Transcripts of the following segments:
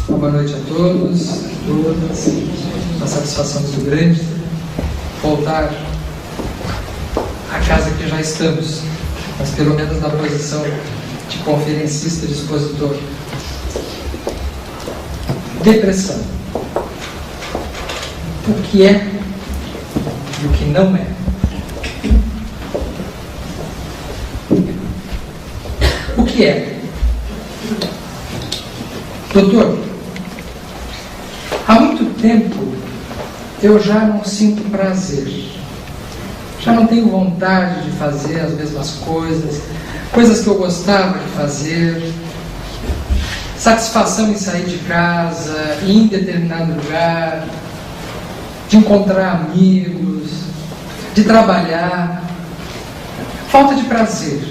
Boa noite a todos, a todas. Uma satisfação muito grande voltar à casa que já estamos, mas pelo menos na posição de conferencista, de expositor. Depressão. O que é e o que não é. O que é? Doutor, há muito tempo eu já não sinto prazer, já não tenho vontade de fazer as mesmas coisas que eu gostava de fazer, satisfação em sair de casa, ir em determinado lugar, de encontrar amigos, de trabalhar, falta de prazer,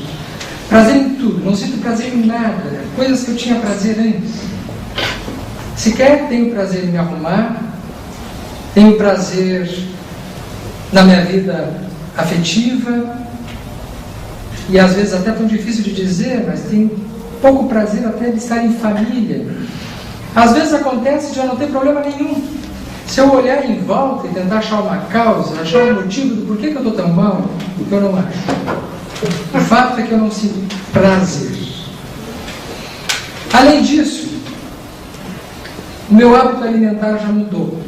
prazer em tudo, não sinto prazer em nada, coisas que eu tinha prazer antes. Sequer tenho prazer em me arrumar, tenho prazer na minha vida afetiva, e às vezes até tão difícil de dizer, mas tenho pouco prazer até de estar em família. Às vezes acontece de eu não ter problema nenhum. Se eu olhar em volta e tentar achar uma causa, achar um motivo do porquê que eu estou tão mal, eu não acho. O fato é que eu não sinto prazer. Além disso, o meu hábito alimentar já mudou.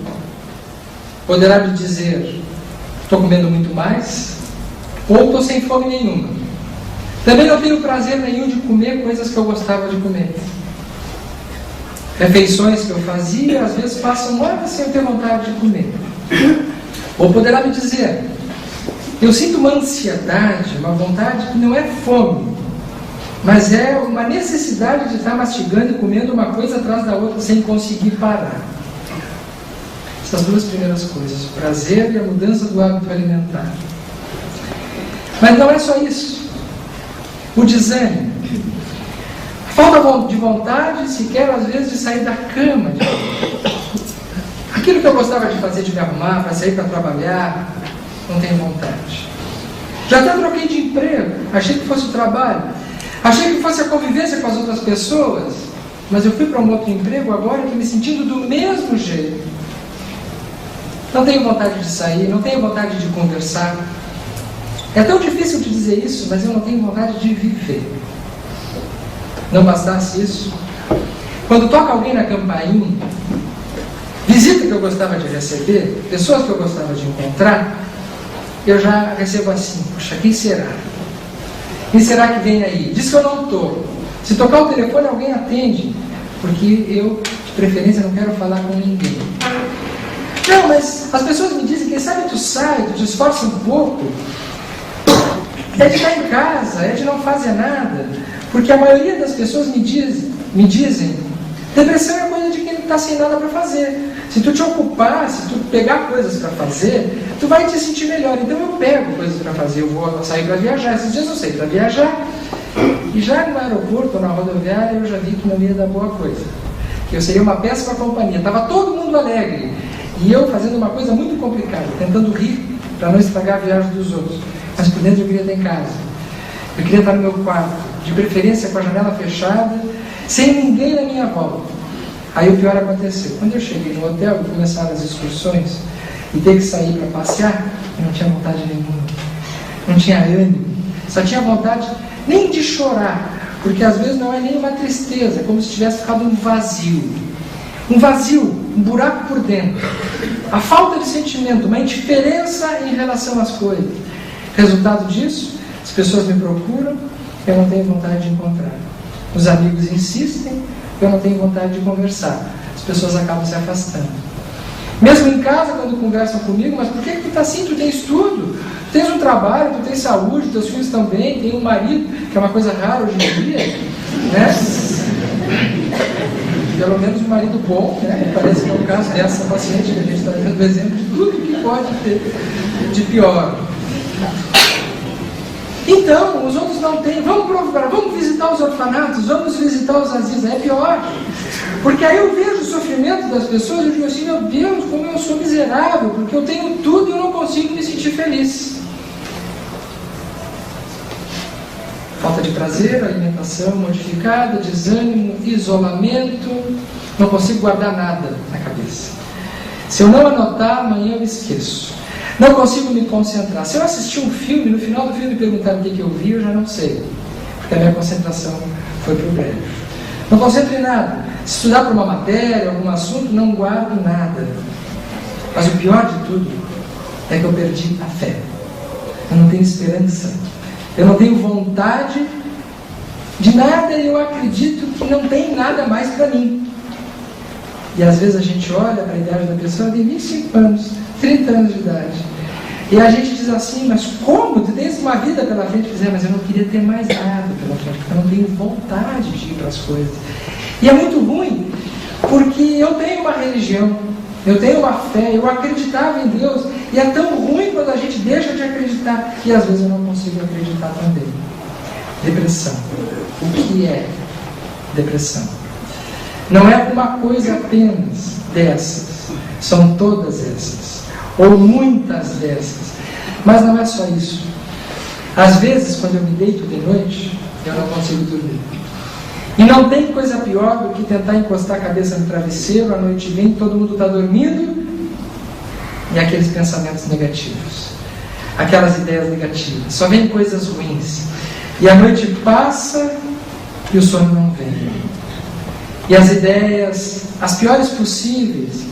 Poderá me dizer, estou comendo muito mais, ou estou sem fome nenhuma. Também não tenho prazer nenhum de comer coisas que eu gostava de comer. Refeições que eu fazia, às vezes passam horas sem eu ter vontade de comer. Ou poderá me dizer, eu sinto uma ansiedade, uma vontade que não é fome, mas é uma necessidade de estar mastigando e comendo uma coisa atrás da outra sem conseguir parar. Essas duas primeiras coisas, o prazer e a mudança do hábito alimentar. Mas não é só isso. O desânimo. Falta de vontade, sequer às vezes, de sair da cama. Aquilo que eu gostava de fazer, de me arrumar, para sair para trabalhar, não tenho vontade. Já até troquei de emprego, achei que fosse o trabalho, achei que fosse a convivência com as outras pessoas, mas eu fui para um outro emprego agora que me sentindo do mesmo jeito. Não tenho vontade de sair, não tenho vontade de conversar. É tão difícil de dizer isso, mas eu não tenho vontade de viver. Não bastasse isso, quando toca alguém na campainha, visita que eu gostava de receber, pessoas que eu gostava de encontrar, eu já recebo assim, puxa, quem será? Quem será que vem aí? Diz que eu não estou. Se tocar o telefone, alguém atende, porque eu, de preferência, não quero falar com ninguém. Não, mas as pessoas me dizem, quem sabe tu sai, tu te esforça um pouco, é de estar em casa, é de não fazer nada, porque a maioria das pessoas me dizem, depressão é coisa de quem não está sem nada para fazer. Se tu te ocupar, se tu pegar coisas para fazer, tu vai te sentir melhor. Então eu pego coisas para fazer, eu vou sair para viajar. Esses dias eu saí para viajar, e já no aeroporto ou na rodoviária eu já vi que não ia dar boa coisa, que eu seria uma péssima companhia. Estava todo mundo alegre, e eu fazendo uma coisa muito complicada, tentando rir para não estragar a viagem dos outros, mas por dentro eu queria estar em casa, eu queria estar no meu quarto, de preferência com a janela fechada, sem ninguém na minha volta. Aí o pior aconteceu, quando eu cheguei no hotel e começaram as excursões e ter que sair para passear, eu não tinha vontade nenhuma, não tinha ânimo, só tinha vontade nem de chorar, porque às vezes não é nem uma tristeza, é como se tivesse ficado um vazio, um buraco por dentro, a falta de sentimento, uma indiferença em relação às coisas. Resultado disso, as pessoas me procuram, eu não tenho vontade de encontrar. Os amigos insistem, eu não tenho vontade de conversar. As pessoas acabam se afastando. Mesmo em casa, quando conversam comigo, mas por que tu está assim? Tu tens tudo, tu tens um trabalho, tu tens saúde, teus filhos também, tem um marido, que é uma coisa rara hoje em dia, né? Pelo menos um marido bom, né? Parece que é o caso dessa paciente, que a gente está dando exemplo de tudo que pode ter de pior. Então, os outros não têm. Vamos visitar os orfanatos, vamos visitar os asilos. É pior. Porque aí eu vejo o sofrimento das pessoas e eu digo assim, meu Deus, como eu sou miserável, porque eu tenho tudo e eu não consigo me sentir feliz. Falta de prazer, alimentação modificada, desânimo, isolamento. Não consigo guardar nada na cabeça. Se eu não anotar, amanhã eu esqueço. Não consigo me concentrar. Se eu assistir um filme, no final do filme perguntar o que eu vi, eu já não sei. Porque a minha concentração foi para o brejo. Não concentro em nada. Se estudar para uma matéria, algum assunto, não guardo nada. Mas o pior de tudo é que eu perdi a fé. Eu não tenho esperança. Eu não tenho vontade de nada e eu acredito que não tem nada mais para mim. E às vezes a gente olha para a idade da pessoa, tem 25 anos, 30 anos de idade. E a gente diz assim, mas como? Tu tens uma vida pela frente? Mas eu não queria ter mais nada pela frente, porque eu não tenho vontade de ir para as coisas. E é muito ruim, porque eu tenho uma religião, eu tenho uma fé, eu acreditava em Deus, e é tão ruim quando a gente deixa de acreditar, e às vezes eu não consigo acreditar também. Depressão. O que é depressão? Não é uma coisa apenas dessas, são todas essas, ou muitas dessas, mas não é só isso. Às vezes, quando eu me deito de noite, eu não consigo dormir. E não tem coisa pior do que tentar encostar a cabeça no travesseiro, a noite vem, todo mundo está dormindo, e aqueles pensamentos negativos, aquelas ideias negativas, só vem coisas ruins. E a noite passa e o sono não vem. E as ideias, as piores possíveis.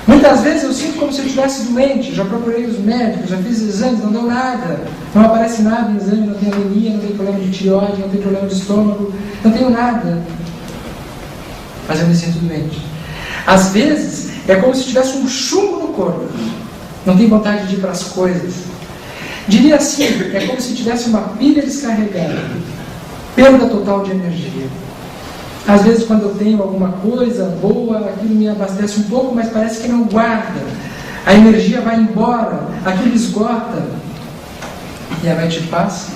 Muitas vezes eu sinto como se eu estivesse doente, já procurei os médicos, já fiz exames, não deu nada. Não aparece nada em exame, não tenho anemia, não tenho problema de tireoide, não tenho problema de estômago, não tenho nada. Mas eu me sinto doente. Às vezes é como se tivesse um chumbo no corpo. Não tenho vontade de ir para as coisas. Diria assim, é como se tivesse uma pilha descarregada. Perda total de energia. Às vezes quando eu tenho alguma coisa boa, aquilo me abastece um pouco, mas parece que não guarda. A energia vai embora, aquilo esgota. E a noite passa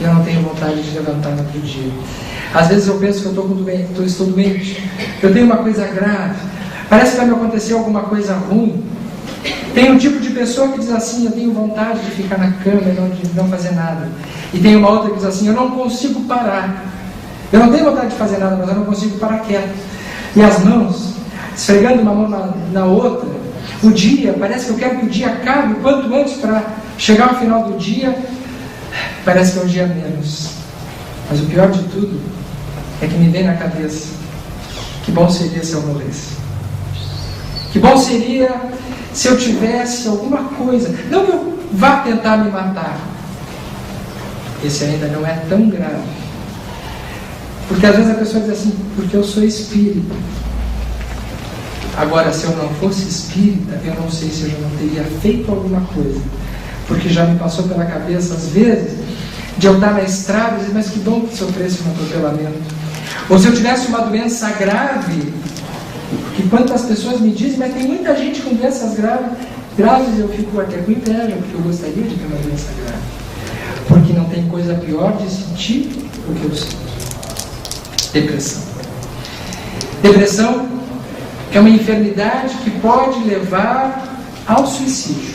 e eu não tenho vontade de levantar no outro dia. Às vezes eu penso que eu estou doente, eu tenho uma coisa grave, parece que vai me acontecer alguma coisa ruim. Tem um tipo de pessoa que diz assim, eu tenho vontade de ficar na cama e não fazer nada. E tem uma outra que diz assim, eu não consigo parar. Eu não tenho vontade de fazer nada, mas eu não consigo parar quieto. E as mãos, esfregando uma mão na outra, o dia, parece que eu quero que o dia acabe o quanto antes para chegar ao final do dia, parece que é um dia menos. Mas o pior de tudo é que me vem na cabeça, que bom seria se eu morresse. Que bom seria se eu tivesse alguma coisa, não que eu vá tentar me matar. Esse ainda não é tão grave. Porque às vezes a pessoa diz assim, porque eu sou espírita. Agora, se eu não fosse espírita, eu não sei se eu já não teria feito alguma coisa. Porque já me passou pela cabeça, às vezes, de eu estar na estrada e dizer, mas que bom que sofresse um atropelamento. Ou se eu tivesse uma doença grave, porque quantas pessoas me dizem, mas tem muita gente com doenças graves, eu fico até com inveja, porque eu gostaria de ter uma doença grave. Porque não tem coisa pior de sentir o que eu sinto. Depressão. Depressão é uma enfermidade que pode levar ao suicídio.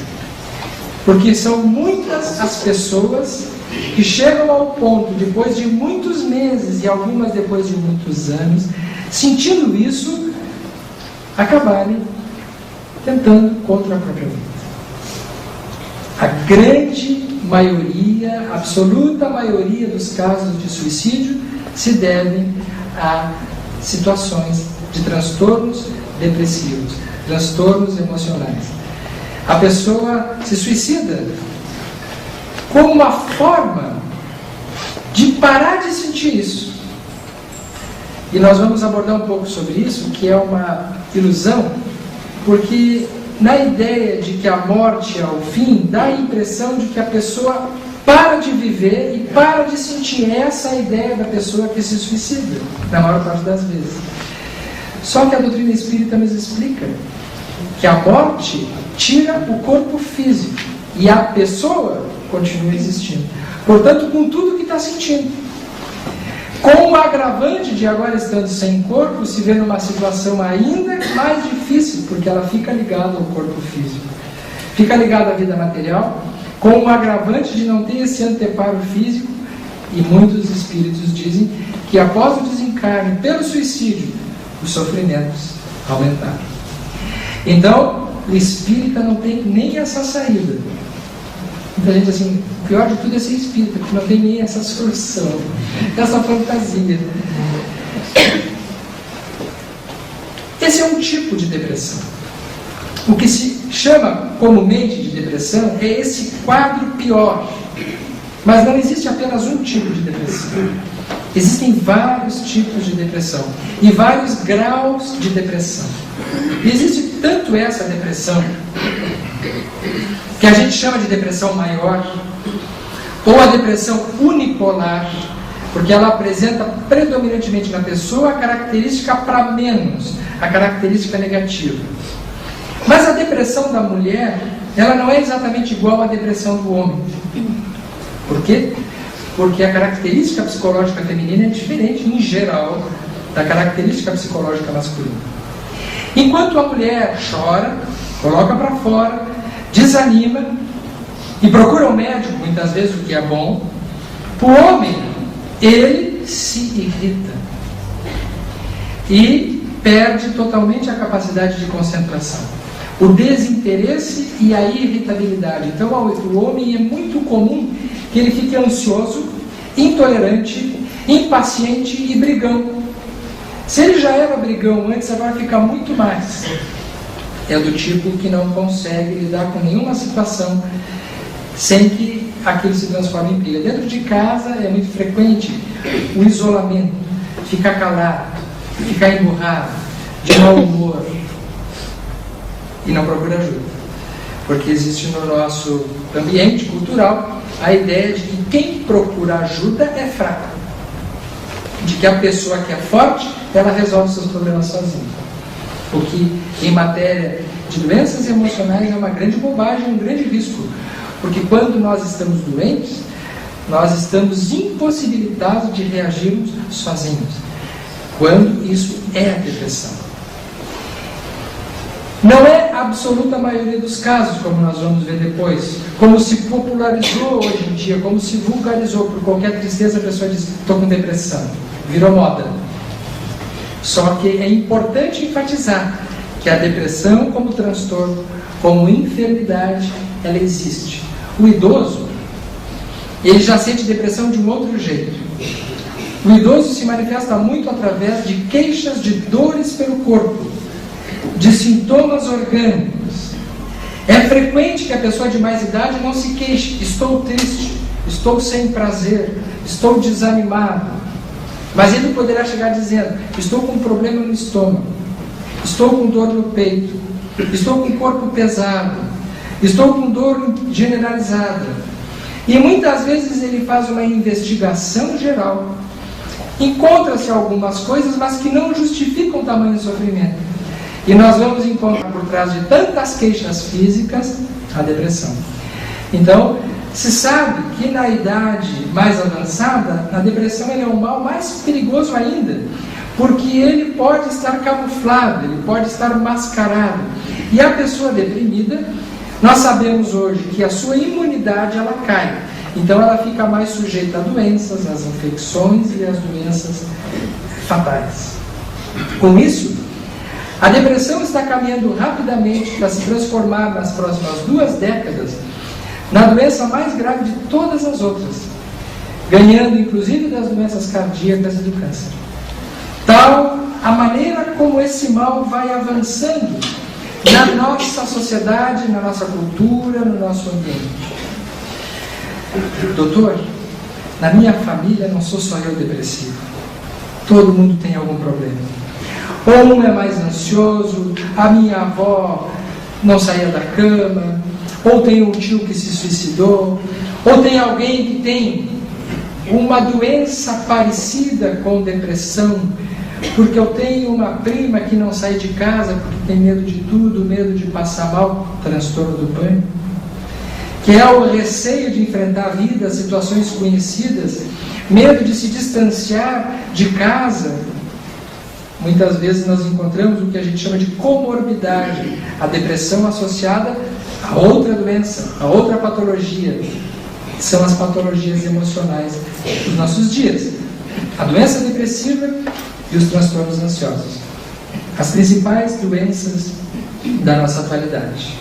Porque são muitas as pessoas que chegam ao ponto, depois de muitos meses e algumas depois de muitos anos, sentindo isso, acabarem tentando contra a própria vida. A grande maioria, a absoluta maioria dos casos de suicídio se devem a situações de transtornos depressivos, transtornos emocionais. A pessoa se suicida como uma forma de parar de sentir isso. E nós vamos abordar um pouco sobre isso, que é uma ilusão, porque na ideia de que a morte é o fim, dá a impressão de que a pessoa para de viver e para de sentir. Essa a ideia da pessoa que se suicida, na maior parte das vezes. Só que a doutrina espírita nos explica que a morte tira o corpo físico e a pessoa continua existindo. Portanto, com tudo que está sentindo. Com o agravante de agora estando sem corpo, se vê numa situação ainda mais difícil, porque ela fica ligada ao corpo físico. Fica ligada à vida material, com o agravante de não ter esse anteparo físico, E muitos espíritos dizem que após o desencarne pelo suicídio, os sofrimentos aumentaram. Então, o espírita não tem nem essa saída. Muita gente assim, o pior de tudo é ser espírita, porque não tem nem essa solução, essa fantasia. Esse é um tipo de depressão. O que se chama comumente de depressão é esse quadro pior. Mas não existe apenas um tipo de depressão. Existem vários tipos de depressão e vários graus de depressão. E existe tanto essa depressão, que a gente chama de depressão maior, ou a depressão unipolar, porque ela apresenta predominantemente na pessoa a característica para menos, a característica negativa. Mas a depressão da mulher, ela não é exatamente igual à depressão do homem. Por quê? Porque a característica psicológica feminina é diferente, em geral, da característica psicológica masculina. Enquanto a mulher chora, coloca para fora, desanima e procura um médico, muitas vezes, o que é bom, o homem, ele se irrita e perde totalmente a capacidade de concentração, o desinteresse e a irritabilidade. Então, o homem é muito comum que ele fique ansioso, intolerante, impaciente e brigão. Se ele já era brigão antes, agora fica muito mais. É do tipo que não consegue lidar com nenhuma situação sem que aquilo se transforme em briga. Dentro de casa é muito frequente o isolamento, ficar calado, ficar emburrado, de mau humor, e não procura ajuda. Porque existe no nosso ambiente cultural a ideia de que quem procura ajuda é fraco, de que a pessoa que é forte, ela resolve seus problemas sozinha. O que, em matéria de doenças emocionais, é uma grande bobagem, um grande risco. Porque quando nós estamos doentes, nós estamos impossibilitados de reagirmos sozinhos. Quando isso é a depressão. Não é a absoluta maioria dos casos, como nós vamos ver depois, como se popularizou hoje em dia, como se vulgarizou. Por qualquer tristeza a pessoa diz, estou com depressão, virou moda. Só que é importante enfatizar que a depressão como transtorno, como enfermidade, ela existe. O idoso, ele já sente depressão de um outro jeito. O idoso se manifesta muito através de queixas de dores pelo corpo, de sintomas orgânicos. É frequente que a pessoa de mais idade não se queixe, estou triste, estou sem prazer, estou desanimado. Mas ele poderá chegar dizendo, estou com um problema no estômago, estou com dor no peito, estou com o corpo pesado, estou com dor generalizada. E muitas vezes ele faz uma investigação geral, encontra-se algumas coisas, mas que não justificam tamanho sofrimento. E nós vamos encontrar por trás de tantas queixas físicas a depressão. Então, se sabe que na idade mais avançada, a depressão é um mal mais perigoso ainda, porque ele pode estar camuflado, ele pode estar mascarado. E a pessoa deprimida, nós sabemos hoje que a sua imunidade ela cai. Então ela fica mais sujeita a doenças, às infecções e às doenças fatais. Com isso, a depressão está caminhando rapidamente para se transformar nas próximas 2 décadas na doença mais grave de todas as outras, ganhando inclusive das doenças cardíacas e do câncer. Tal a maneira como esse mal vai avançando na nossa sociedade, na nossa cultura, no nosso ambiente. Doutor, na minha família não sou só eu depressivo. Todo mundo tem algum problema. Ou um é mais ansioso, a minha avó não saía da cama, ou tem um tio que se suicidou, ou tem alguém que tem uma doença parecida com depressão, porque eu tenho uma prima que não sai de casa porque tem medo de tudo, medo de passar mal, transtorno do pânico, que é o receio de enfrentar a vida, situações conhecidas, medo de se distanciar de casa. Muitas vezes nós encontramos o que a gente chama de comorbidade, a depressão associada a outra doença, a outra patologia. são as patologias emocionais dos nossos dias. A doença depressiva e os transtornos ansiosos. As principais doenças da nossa atualidade.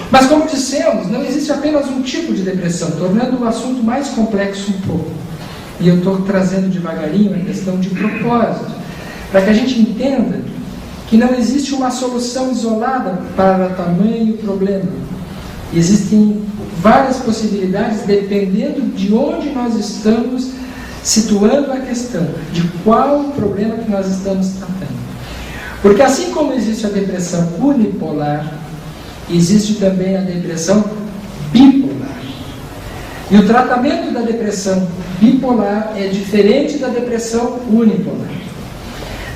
Mas, como dissemos, não existe apenas um tipo de depressão, tornando o assunto mais complexo um pouco. E eu estou trazendo devagarinho a questão de propósito, para que a gente entenda que não existe uma solução isolada para tamanho problema. Existem várias possibilidades dependendo de onde nós estamos situando a questão, de qual o problema que nós estamos tratando. Porque assim como existe a depressão unipolar, existe também a depressão bipolar. E o tratamento da depressão bipolar é diferente da depressão unipolar.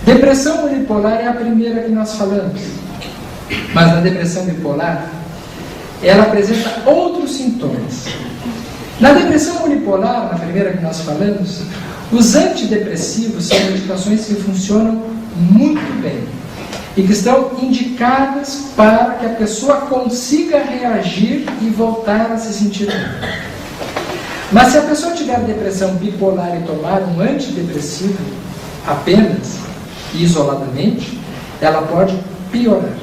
Depressão unipolar é a primeira que nós falamos. Mas na depressão bipolar, ela apresenta outros sintomas. Na depressão unipolar, na primeira que nós falamos, os antidepressivos são medicações que funcionam muito bem e que estão indicadas para que a pessoa consiga reagir e voltar a se sentir bem. Mas se a pessoa tiver depressão bipolar e tomar um antidepressivo apenas e isoladamente, ela pode piorar.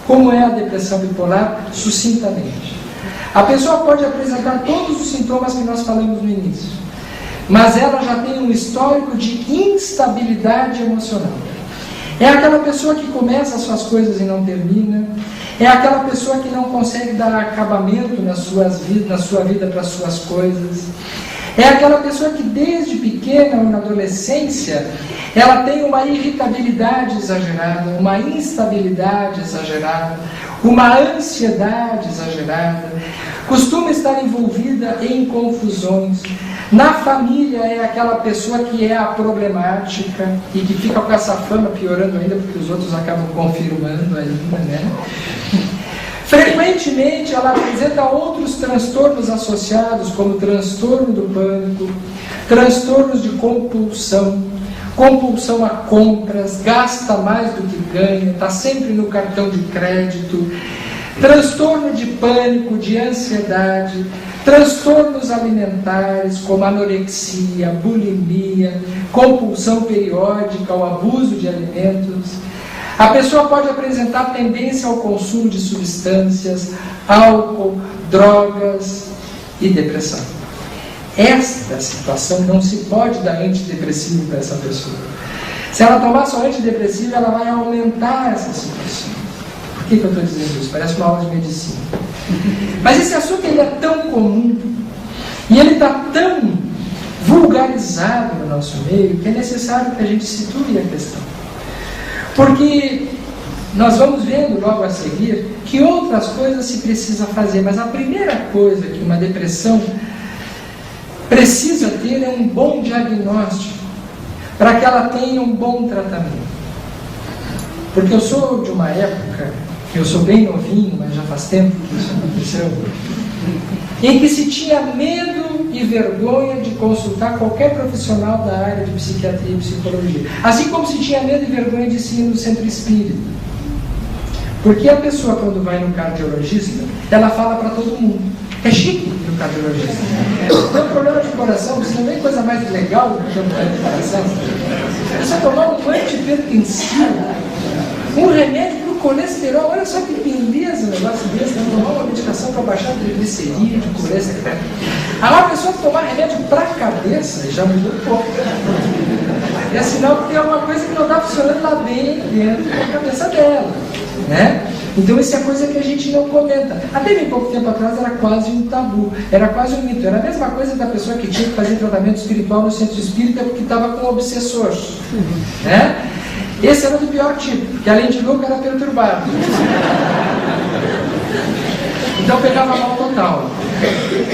Como é a depressão bipolar? Sucintamente. A pessoa pode apresentar todos os sintomas que nós falamos no início, mas ela já tem um histórico de instabilidade emocional. É aquela pessoa que começa as suas coisas e não termina. É aquela pessoa que não consegue dar acabamento na sua vida para as suas coisas. É aquela pessoa que desde pequena ou na adolescência, ela tem uma irritabilidade exagerada, uma instabilidade exagerada, uma ansiedade exagerada, costuma estar envolvida em confusões. Na família é aquela pessoa que é a problemática e que fica com essa fama piorando ainda porque os outros acabam confirmando ainda, né? Frequentemente ela apresenta outros transtornos associados, como transtorno do pânico, transtornos de compulsão, compulsão a compras, gasta mais do que ganha, está sempre no cartão de crédito, transtorno de pânico, de ansiedade, transtornos alimentares como anorexia, bulimia, compulsão periódica ao abuso de alimentos. A pessoa pode apresentar tendência ao consumo de substâncias, álcool, drogas e depressão. Esta situação não se pode dar antidepressivo para essa pessoa. Se ela tomar só antidepressivo, ela vai aumentar essa situação. Por que eu estou dizendo isso? Parece uma aula de medicina. Mas esse assunto ele é tão comum e ele está tão vulgarizado no nosso meio que é necessário que a gente situe a questão. Porque nós vamos vendo logo a seguir que outras coisas se precisa fazer, mas a primeira coisa que uma depressão precisa ter é um bom diagnóstico, para que ela tenha um bom tratamento. Porque eu sou de uma época, eu sou bem novinho, mas já faz tempo que isso aconteceu, em que se tinha medo e vergonha de consultar qualquer profissional da área de psiquiatria e psicologia. Assim como se tinha medo e vergonha de se ir no centro espírita. Porque a pessoa, quando vai no cardiologista, ela fala para todo mundo. É chique ir no cardiologista. Tem um problema de coração, você não tem coisa mais legal do que um problema de coração. Você tomar um antihipertensivo, um remédio para o colesterol, olha só que beleza o negócio desse, tomar uma medicação para baixar a triglicerídeo, colesterol. Agora a pessoa tomar remédio para a cabeça já mudou um pouco. É sinal que tem alguma coisa que não está funcionando lá dentro da cabeça dela, né? Então isso é coisa que a gente não comenta. Até bem pouco tempo atrás era quase um tabu, era quase um mito. Era a mesma coisa da pessoa que tinha que fazer tratamento espiritual no centro espírita porque estava com um obsessor, né? Esse era do pior tipo, porque além de louco era perturbado. Então pegava mal total.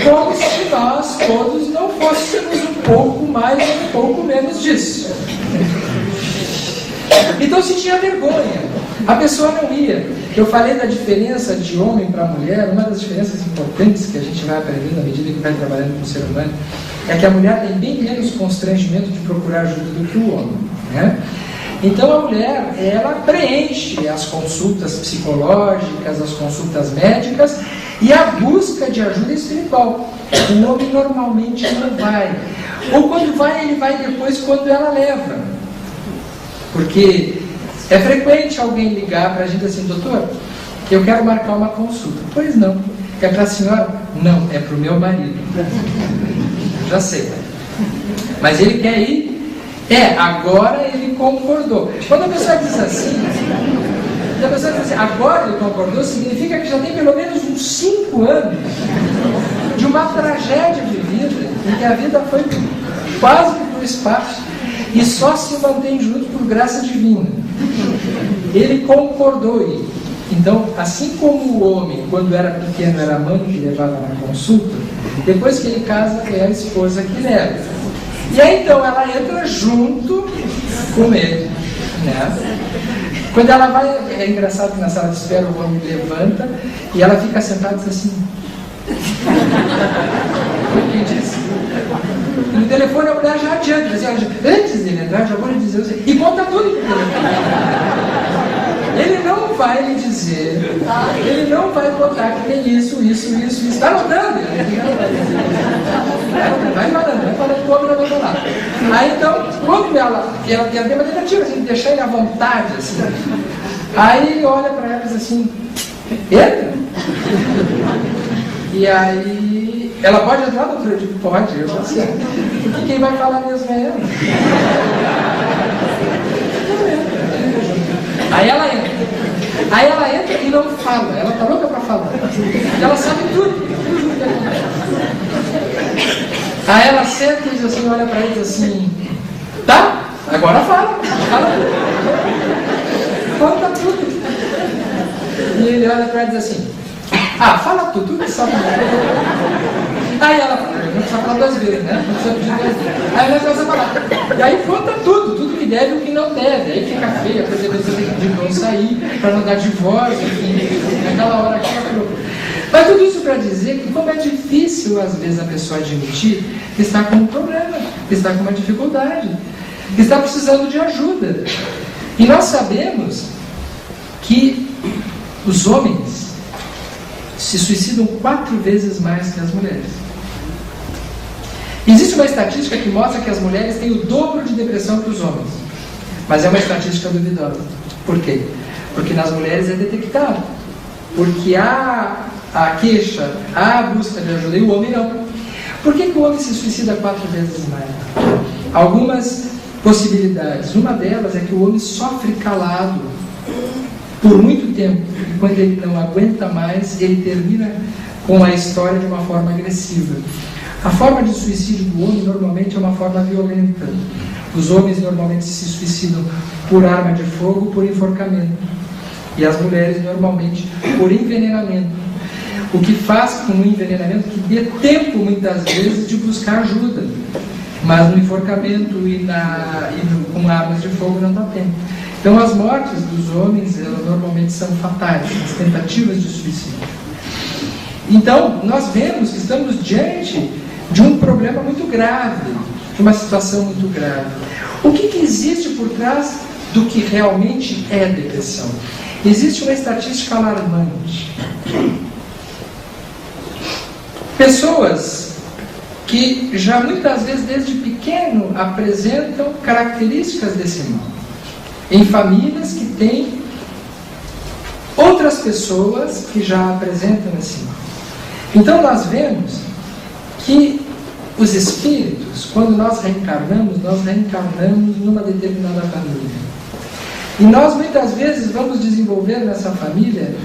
Como se nós todos não fôssemos um pouco mais ou um pouco menos disso. Então se tinha vergonha, a pessoa não ia. Eu falei da diferença de homem para mulher. Uma das diferenças importantes que a gente vai aprendendo à medida que vai trabalhando com o ser humano é que a mulher tem bem menos constrangimento de procurar ajuda do que o homem, né? Então a mulher, ela preenche as consultas psicológicas, as consultas médicas, E a busca de ajuda espiritual. O homem normalmente não vai. Ou quando vai, ele vai depois quando ela leva. Porque é frequente alguém ligar para a gente assim: doutor, eu quero marcar uma consulta. Pois não. É para a senhora? Não, é para o meu marido. Já sei. Mas ele quer ir? Agora ele concordou. Quando a pessoa diz assim, agora ele concordou, significa que já tem pelo menos uns 5 anos de uma tragédia de vida, em que a vida foi quase que para o espaço e só se mantém junto por graça divina. Ele concordou. Então, assim como o homem, quando era pequeno, era a mãe que levava na consulta, depois que ele casa, é a esposa que leva. E aí, então, ela entra junto com ele, né? Quando ela vai, é engraçado que na sala de espera o homem levanta e ela fica sentada e diz assim. Quem disse? No telefone a mulher já adianta, diz assim, antes dele entrar, já vou lhe dizer assim, e conta tudo no telefone. Ele não vai lhe dizer, ele não vai contar que tem isso. Está anotando? Vai falando, o homem não vai falar. Aí então, quando ela tem uma tentativa assim, de deixar ele à vontade, assim, aí ele olha para ela e diz assim, entra. E aí, ela pode entrar, doutor? Eu digo, pode, eu já sei. Porque quem vai falar mesmo é ela. Aí ela entra e não fala, ela está louca para falar. Ela sabe tudo que acontece. Aí ela senta e diz assim, olha para ele e diz assim, tá, agora fala. Conta tudo. E ele olha para ela e diz assim, fala tudo que sabe. Aí ela fala, não precisa falar 2 vezes, né? Não precisa pedir 2 vezes. Aí ela começa a falar. E aí conta tudo que deve e o que não deve. Aí fica feia, por exemplo, você tem que pedir para não sair, para não dar divórcio, enfim, naquela hora que ela. Mas tudo isso para dizer que como é difícil, às vezes, a pessoa admitir que está com um problema, que está com uma dificuldade, que está precisando de ajuda. E nós sabemos que os homens se suicidam 4 vezes mais que as mulheres. Existe uma estatística que mostra que as mulheres têm o dobro de depressão que os homens. Mas é uma estatística duvidosa. Por quê? Porque nas mulheres é detectado. Porque há a queixa, há a busca de ajuda, e o homem não. Por que o homem se suicida 4 vezes mais? Algumas possibilidades. Uma delas é que o homem sofre calado por muito tempo. E quando ele não aguenta mais, ele termina com a história de uma forma agressiva. A forma de suicídio do homem normalmente é uma forma violenta. Os homens normalmente se suicidam por arma de fogo, por enforcamento. E as mulheres normalmente por envenenamento. O que faz com o envenenamento que dê tempo, muitas vezes, de buscar ajuda. Mas no enforcamento com armas de fogo não dá tempo. Então as mortes dos homens, elas normalmente são fatais, as tentativas de suicídio. Então, nós vemos que estamos diante de um problema muito grave, de uma situação muito grave. O que existe por trás do que realmente é depressão? Existe uma estatística alarmante. Pessoas que já muitas vezes desde pequeno apresentam características desse mal. Em famílias que têm outras pessoas que já apresentam esse mal. Então nós vemos que os espíritos, quando nós reencarnamos numa determinada família. E nós muitas vezes vamos desenvolver nessa família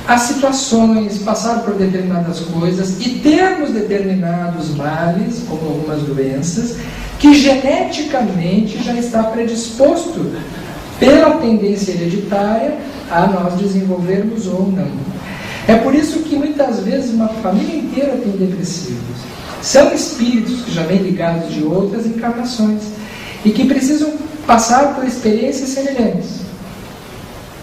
as situações, passar por determinadas coisas e termos determinados males, como algumas doenças, que geneticamente já está predisposto pela tendência hereditária a nós desenvolvermos ou não. É por isso que muitas vezes uma família inteira tem depressivos. São espíritos que já vêm ligados de outras encarnações e que precisam passar por experiências semelhantes.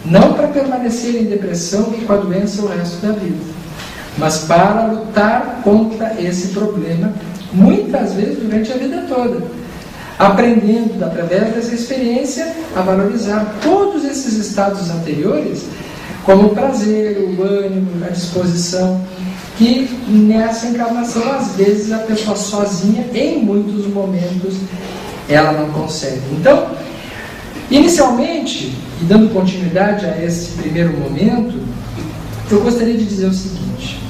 Não para permanecer em depressão e com a doença o resto da vida, mas para lutar contra esse problema, muitas vezes durante a vida toda, aprendendo através dessa experiência a valorizar todos esses estados anteriores como o prazer, o ânimo, a disposição, que nessa encarnação, às vezes, a pessoa sozinha, em muitos momentos, ela não consegue. Então, inicialmente, e dando continuidade a esse primeiro momento, eu gostaria de dizer o seguinte: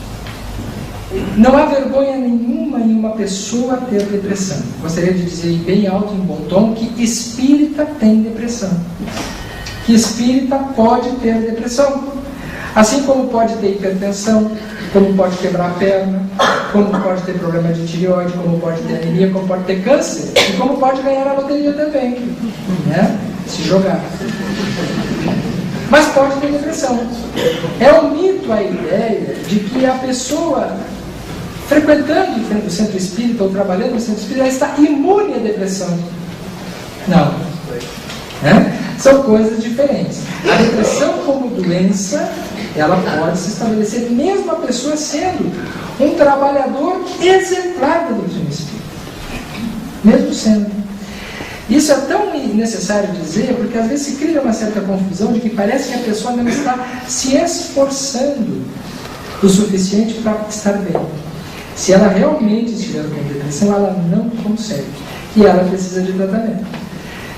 não há vergonha nenhuma em uma pessoa ter depressão. Gostaria de dizer bem alto, em bom tom, que espírita tem depressão. Que espírita pode ter depressão. Assim como pode ter hipertensão, como pode quebrar a perna, como pode ter problema de tireoide, como pode ter anemia, como pode ter câncer, e como pode ganhar a loteria também, né? Se jogar. Mas pode ter depressão. É um mito a ideia de que a pessoa, frequentando o centro espírita ou trabalhando no centro espírita, ela está imune à depressão. Não. Né? São coisas diferentes. A depressão como doença, ela pode se estabelecer mesmo a pessoa sendo um trabalhador exemplar da doutrina espírita. Mesmo sendo. Isso é tão necessário dizer, porque às vezes se cria uma certa confusão de que parece que a pessoa não está se esforçando o suficiente para estar bem. Se ela realmente estiver com depressão, ela não consegue. E ela precisa de tratamento.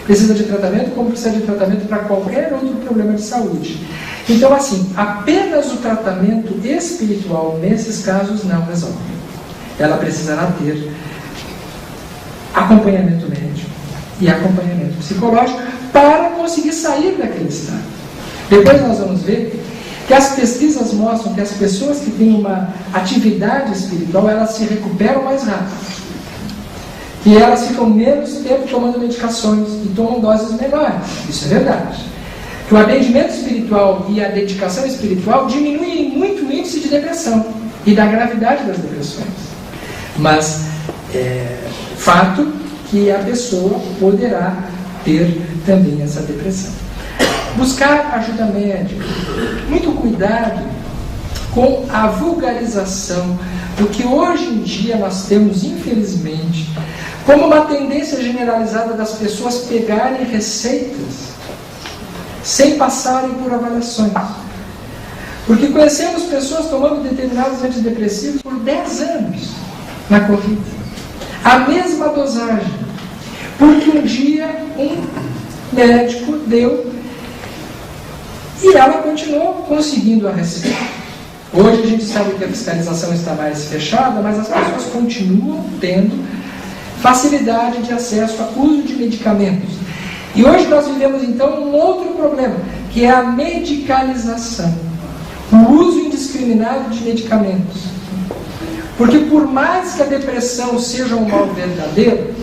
Precisa de tratamento como precisa de tratamento para qualquer outro problema de saúde. Então, assim, apenas o tratamento espiritual nesses casos não resolve. Ela precisará ter acompanhamento médico e acompanhamento psicológico para conseguir sair daquele estado. Depois nós vamos ver que as pesquisas mostram que as pessoas que têm uma atividade espiritual, elas se recuperam mais rápido. E elas ficam menos tempo tomando medicações e tomam doses menores. Isso é verdade. Que o atendimento espiritual e a dedicação espiritual diminuem muito o índice de depressão e da gravidade das depressões. Mas fato que a pessoa poderá ter também essa depressão. Buscar ajuda médica. Muito cuidado com a vulgarização do que hoje em dia nós temos, infelizmente, como uma tendência generalizada das pessoas pegarem receitas sem passarem por avaliações. Porque conhecemos pessoas tomando determinados antidepressivos por 10 anos na corrida. A mesma dosagem. Porque um dia um médico deu e ela continuou conseguindo a receita. Hoje a gente sabe que a fiscalização está mais fechada, mas as pessoas continuam tendo facilidade de acesso ao uso de medicamentos. E hoje nós vivemos então um outro problema, que é a medicalização, o uso indiscriminado de medicamentos. Porque por mais que a depressão seja um mal verdadeiro,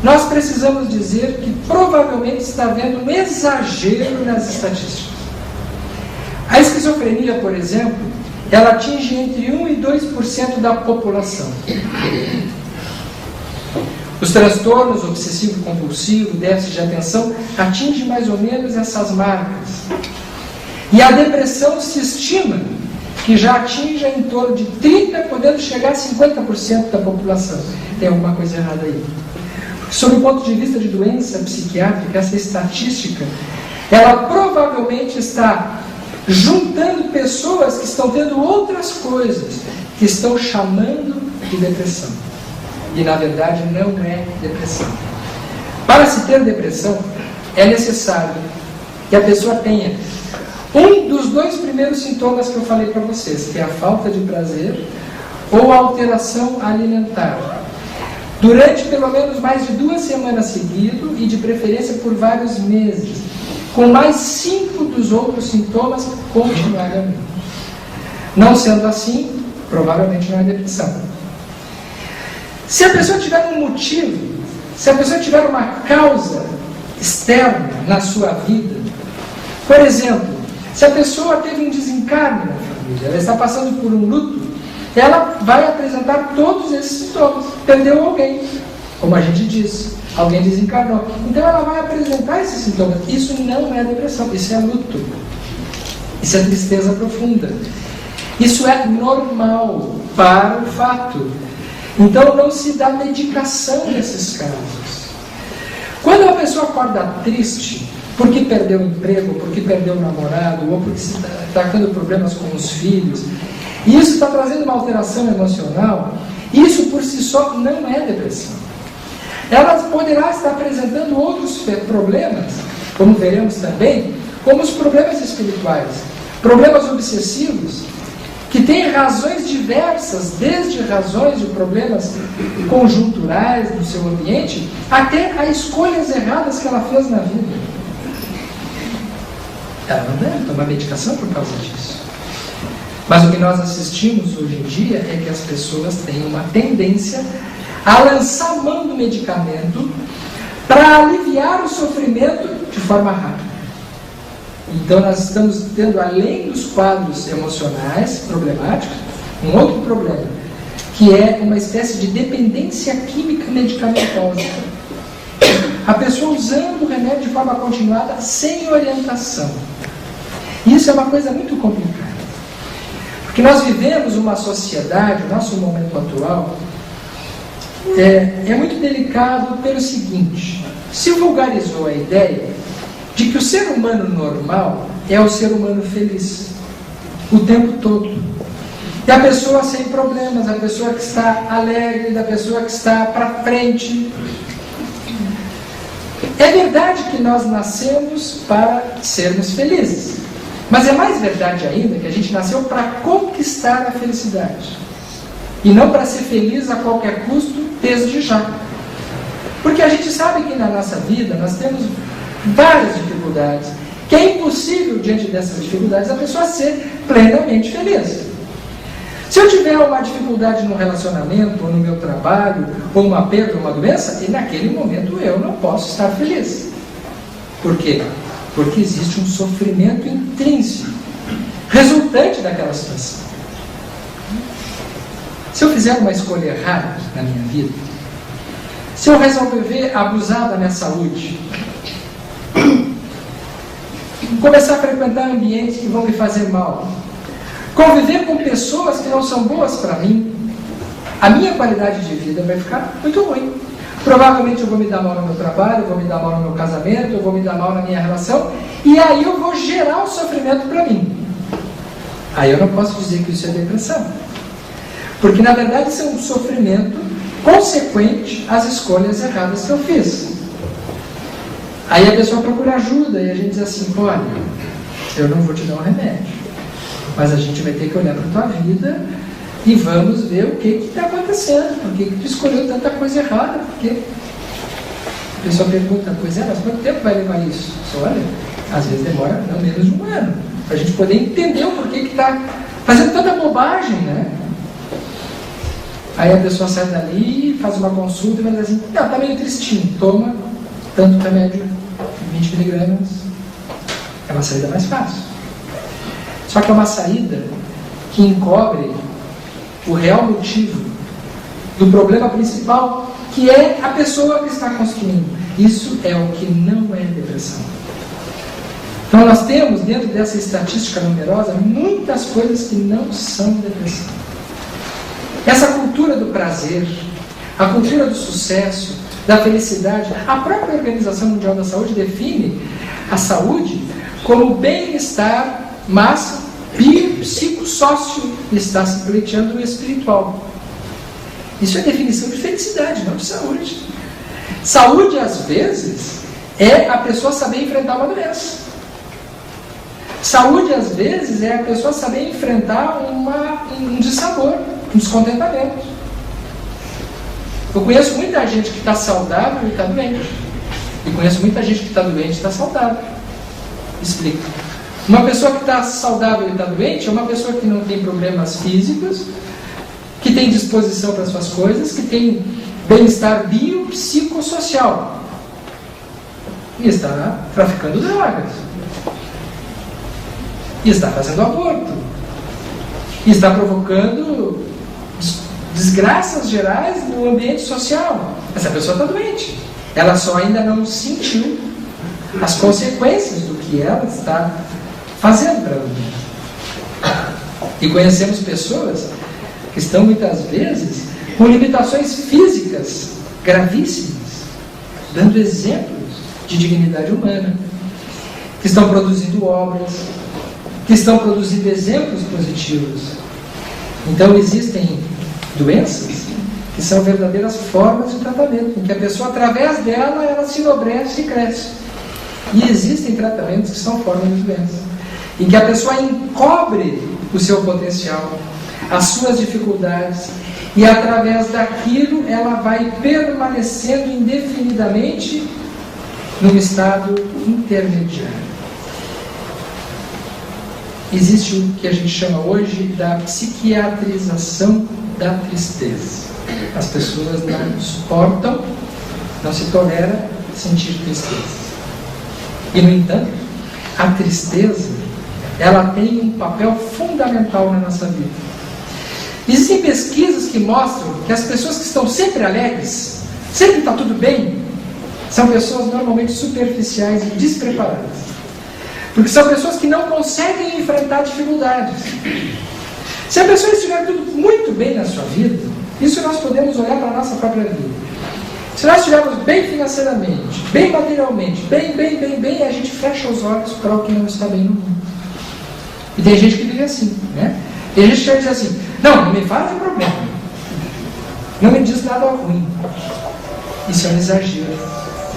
nós precisamos dizer que provavelmente está havendo um exagero nas estatísticas. A esquizofrenia, por exemplo, ela atinge entre 1% e 2% da população. Os transtornos obsessivo-compulsivo, déficit de atenção, atingem mais ou menos essas marcas. E a depressão se estima que já atinja em torno de 30%, podendo chegar a 50% da população. Tem alguma coisa errada aí. Sob o ponto de vista de doença psiquiátrica, essa estatística, ela provavelmente está juntando pessoas que estão tendo outras coisas, que estão chamando de depressão. E na verdade não é depressão. Para se ter depressão, é necessário que a pessoa tenha um dos 2 primeiros sintomas que eu falei para vocês, que é a falta de prazer ou a alteração alimentar. Durante pelo menos mais de 2 semanas seguidas e de preferência por vários meses, com mais 5 dos outros sintomas continuadamente. Não sendo assim, provavelmente não é depressão. Se a pessoa tiver um motivo, se a pessoa tiver uma causa externa na sua vida, por exemplo, se a pessoa teve um desencarne na família, ela está passando por um luto, ela vai apresentar todos esses sintomas. Perdeu alguém, como a gente disse, alguém desencarnou. Então ela vai apresentar esses sintomas. Isso não é depressão, isso é luto. Isso é tristeza profunda. Isso é normal para o fato. Então não se dá medicação nesses casos. Quando a pessoa acorda triste, porque perdeu o emprego, porque perdeu o namorado, ou porque está tendo problemas com os filhos. E isso está trazendo uma alteração emocional. Isso por si só não é depressão. Ela poderá estar apresentando outros problemas, como veremos também, como os problemas espirituais, problemas obsessivos, que têm razões diversas, desde razões de problemas conjunturais no seu ambiente, até a escolhas erradas que ela fez na vida. Ela não deve tomar medicação por causa disso. Mas o que nós assistimos hoje em dia é que as pessoas têm uma tendência a lançar mão do medicamento para aliviar o sofrimento de forma rápida. Então nós estamos tendo, além dos quadros emocionais problemáticos, um outro problema, que é uma espécie de dependência química medicamentosa. A pessoa usando o remédio de forma continuada, sem orientação. Isso é uma coisa muito complicada. Porque nós vivemos uma sociedade, o nosso momento atual, é muito delicado pelo seguinte: se vulgarizou a ideia de que o ser humano normal é o ser humano feliz o tempo todo. E a pessoa sem problemas, a pessoa que está alegre, a pessoa que está para frente. É verdade que nós nascemos para sermos felizes. Mas é mais verdade ainda que a gente nasceu para conquistar a felicidade. E não para ser feliz a qualquer custo, desde já. Porque a gente sabe que na nossa vida nós temos várias dificuldades, que é impossível, diante dessas dificuldades, a pessoa ser plenamente feliz. Se eu tiver uma dificuldade no relacionamento, ou no meu trabalho, ou uma perda, ou uma doença, e naquele momento eu não posso estar feliz. Por quê? Porque existe um sofrimento intrínseco, resultante daquela situação. Se eu fizer uma escolha errada na minha vida, se eu resolver abusar da minha saúde, começar a frequentar ambientes que vão me fazer mal, conviver com pessoas que não são boas para mim, a minha qualidade de vida vai ficar muito ruim. Provavelmente eu vou me dar mal no meu trabalho, eu vou me dar mal no meu casamento, eu vou me dar mal na minha relação, e aí eu vou gerar um sofrimento para mim. Aí eu não posso dizer que isso é depressão. Porque na verdade isso é um sofrimento consequente às escolhas erradas que eu fiz. Aí a pessoa procura ajuda e a gente diz assim: olha, eu não vou te dar um remédio, mas a gente vai ter que olhar para a tua vida e vamos ver o que está acontecendo, por que tu escolheu tanta coisa errada, porque a pessoa pergunta: pois é, mas quanto tempo vai levar isso? Só olha, às vezes demora não menos de um ano, para a gente poder entender o porquê que está fazendo tanta bobagem, né? Aí a pessoa sai dali, faz uma consulta e vai dizer assim: não, está meio tristinho, toma tanto remédio, 20 miligramas. É uma saída mais fácil. Só que é uma saída que encobre o real motivo do problema principal, que é a pessoa que está construindo. Isso é o que não é depressão. Então nós temos, dentro dessa estatística numerosa, muitas coisas que não são depressão. Essa cultura do prazer, a cultura do sucesso, da felicidade, a própria Organização Mundial da Saúde define a saúde como bem-estar, mas biopsicossócio, está se pleiteando no espiritual. Isso é definição de felicidade, não de saúde. Saúde, às vezes, é a pessoa saber enfrentar uma doença. Saúde, às vezes, é a pessoa saber enfrentar um dissabor, um descontentamento. Eu conheço muita gente que está saudável e está doente. E conheço muita gente que está doente e está saudável. Explico. Uma pessoa que está saudável e está doente é uma pessoa que não tem problemas físicos, que tem disposição para as suas coisas, que tem bem-estar biopsicossocial. E está traficando drogas. E está fazendo aborto. E está provocando desgraças gerais no ambiente social. Essa pessoa está doente. Ela só ainda não sentiu as consequências do que ela está fazendo para ela mesma. E conhecemos pessoas que estão muitas vezes com limitações físicas gravíssimas, dando exemplos de dignidade humana. que estão produzindo obras, que estão produzindo exemplos positivos. Então existem doenças que são verdadeiras formas de tratamento, em que a pessoa, através dela, ela se enobrece e cresce. E existem tratamentos que são formas de doença, em que a pessoa encobre o seu potencial, as suas dificuldades, e através daquilo ela vai permanecendo indefinidamente num estado intermediário. Existe o que a gente chama hoje da psiquiatrização da tristeza. As pessoas não suportam, não se tolera sentir tristeza. E, no entanto, a tristeza, ela tem um papel fundamental na nossa vida. Existem pesquisas que mostram que as pessoas que estão sempre alegres, sempre está tudo bem, são pessoas normalmente superficiais e despreparadas. Porque são pessoas que não conseguem enfrentar dificuldades. Se a pessoa estiver tudo muito bem na sua vida, isso nós podemos olhar para a nossa própria vida. Se nós estivermos bem financeiramente, bem materialmente, bem, a gente fecha os olhos para o que não está bem no mundo. E tem gente que vive assim, né? Tem gente que diz assim, não me fala de problema, não me diz nada ruim. Isso é um exagero,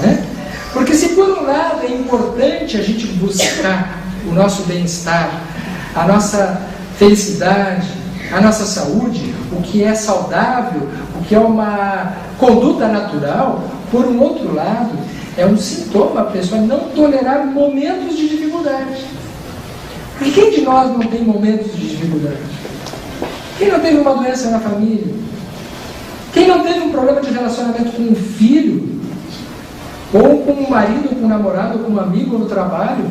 né? Porque se por um lado é importante a gente buscar o nosso bem-estar, a nossa felicidade, a nossa saúde, o que é saudável, o que é uma conduta natural, por um outro lado, é um sintoma a pessoa não tolerar momentos de dificuldade. Porque quem de nós não tem momentos de dificuldade? Quem não teve uma doença na família? Quem não teve um problema de relacionamento com um filho? Ou com um marido, ou com um namorado, ou com um amigo no trabalho?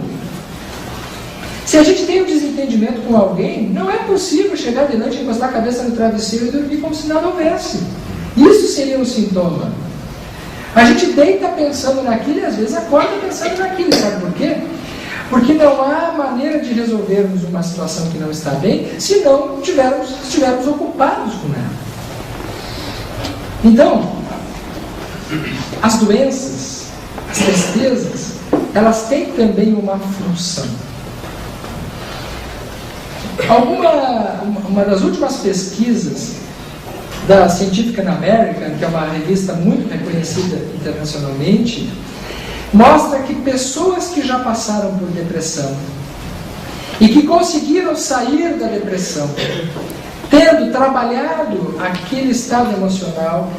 Se a gente tem um desentendimento com alguém, não é possível chegar de noite, encostar a cabeça no travesseiro e dormir como se nada houvesse. Isso seria um sintoma. A gente deita pensando naquilo e às vezes acorda pensando naquilo. Sabe por quê? Porque não há maneira de resolvermos uma situação que não está bem se não estivermos ocupados com ela. Então, as doenças, as tristezas, elas têm também uma função. Uma das últimas pesquisas da Scientific American, que é uma revista muito reconhecida internacionalmente, mostra que pessoas que já passaram por depressão e que conseguiram sair da depressão, tendo trabalhado aquele estado emocional,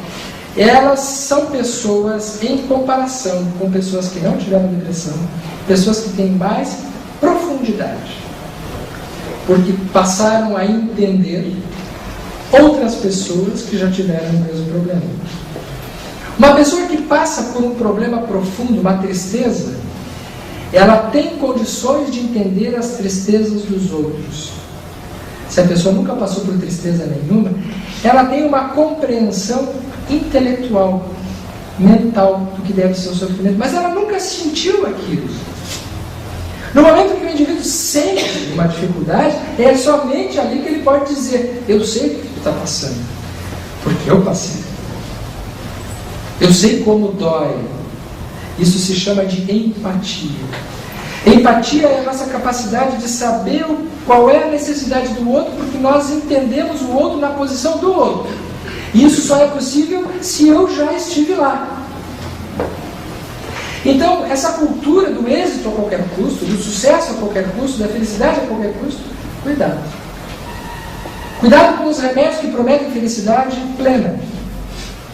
elas são pessoas, em comparação com pessoas que não tiveram depressão, pessoas que têm mais profundidade, porque passaram a entender outras pessoas que já tiveram o mesmo problema. Uma pessoa que passa por um problema profundo, uma tristeza, ela tem condições de entender as tristezas dos outros. Se a pessoa nunca passou por tristeza nenhuma, ela tem uma compreensão intelectual, mental do que deve ser o sofrimento, mas ela nunca sentiu aquilo. No momento que o indivíduo sente uma dificuldade, é somente ali que ele pode dizer: eu sei o que tu está passando, porque eu passei. Eu sei como dói. Isso se chama de empatia. Empatia é a nossa capacidade de saber qual é a necessidade do outro, porque nós entendemos o outro na posição do outro. E isso só é possível se eu já estive lá. Então, essa cultura do êxito a qualquer custo, do sucesso a qualquer custo, da felicidade a qualquer custo, cuidado. Cuidado com os remédios que prometem felicidade plena.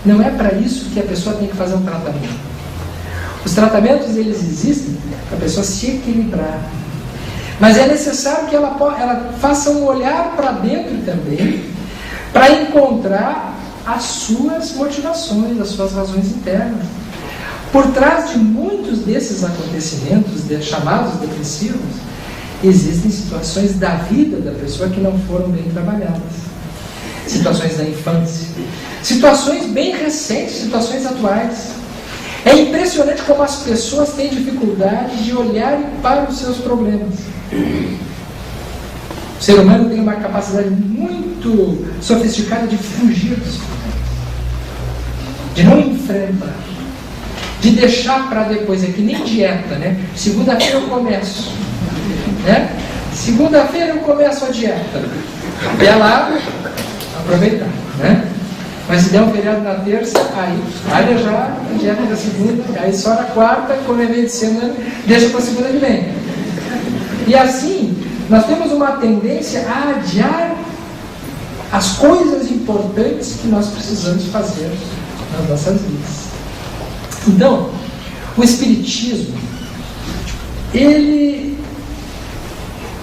Não é para isso que a pessoa tem que fazer um tratamento. Os tratamentos, eles existem para a pessoa se equilibrar. Mas é necessário que ela faça um olhar para dentro também, para encontrar as suas motivações, as suas razões internas. Por trás de muitos desses acontecimentos chamados depressivos, existem situações da vida da pessoa que não foram bem trabalhadas. Situações da infância, situações bem recentes, situações atuais. É impressionante como as pessoas têm dificuldade de olhar para os seus problemas. O ser humano tem uma capacidade muito sofisticada de fugir dos problemas, de não enfrentar. de deixar para depois, é que nem dieta, né? Segunda-feira eu começo, né? Segunda-feira eu começo a dieta. Até lá, aproveitar, né? Mas se der um feriado na terça, aí já a dieta da segunda, aí só na quarta, como é meio de semana, deixa para a segunda que vem. E assim, nós temos uma tendência a adiar as coisas importantes que nós precisamos fazer nas nossas vidas. Então, o Espiritismo, ele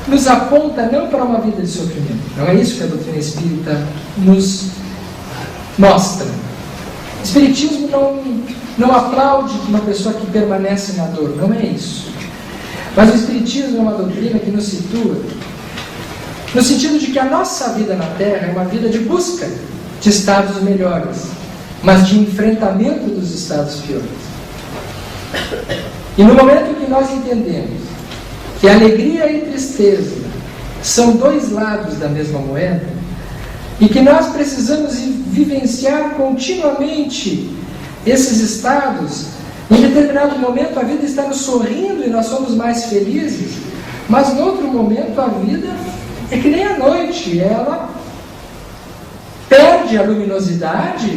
nos aponta não para uma vida de sofrimento. Não é isso que a doutrina espírita nos mostra. O Espiritismo não aplaude uma pessoa que permanece na dor, não é isso. Mas o Espiritismo é uma doutrina que nos situa no sentido de que a nossa vida na Terra é uma vida de busca de estados melhores, mas de enfrentamento dos estados piores. E no momento que nós entendemos que alegria e tristeza são dois lados da mesma moeda, e que nós precisamos vivenciar continuamente esses estados, em determinado momento a vida está nos sorrindo e nós somos mais felizes, mas em outro momento a vida é que nem a noite, ela perde a luminosidade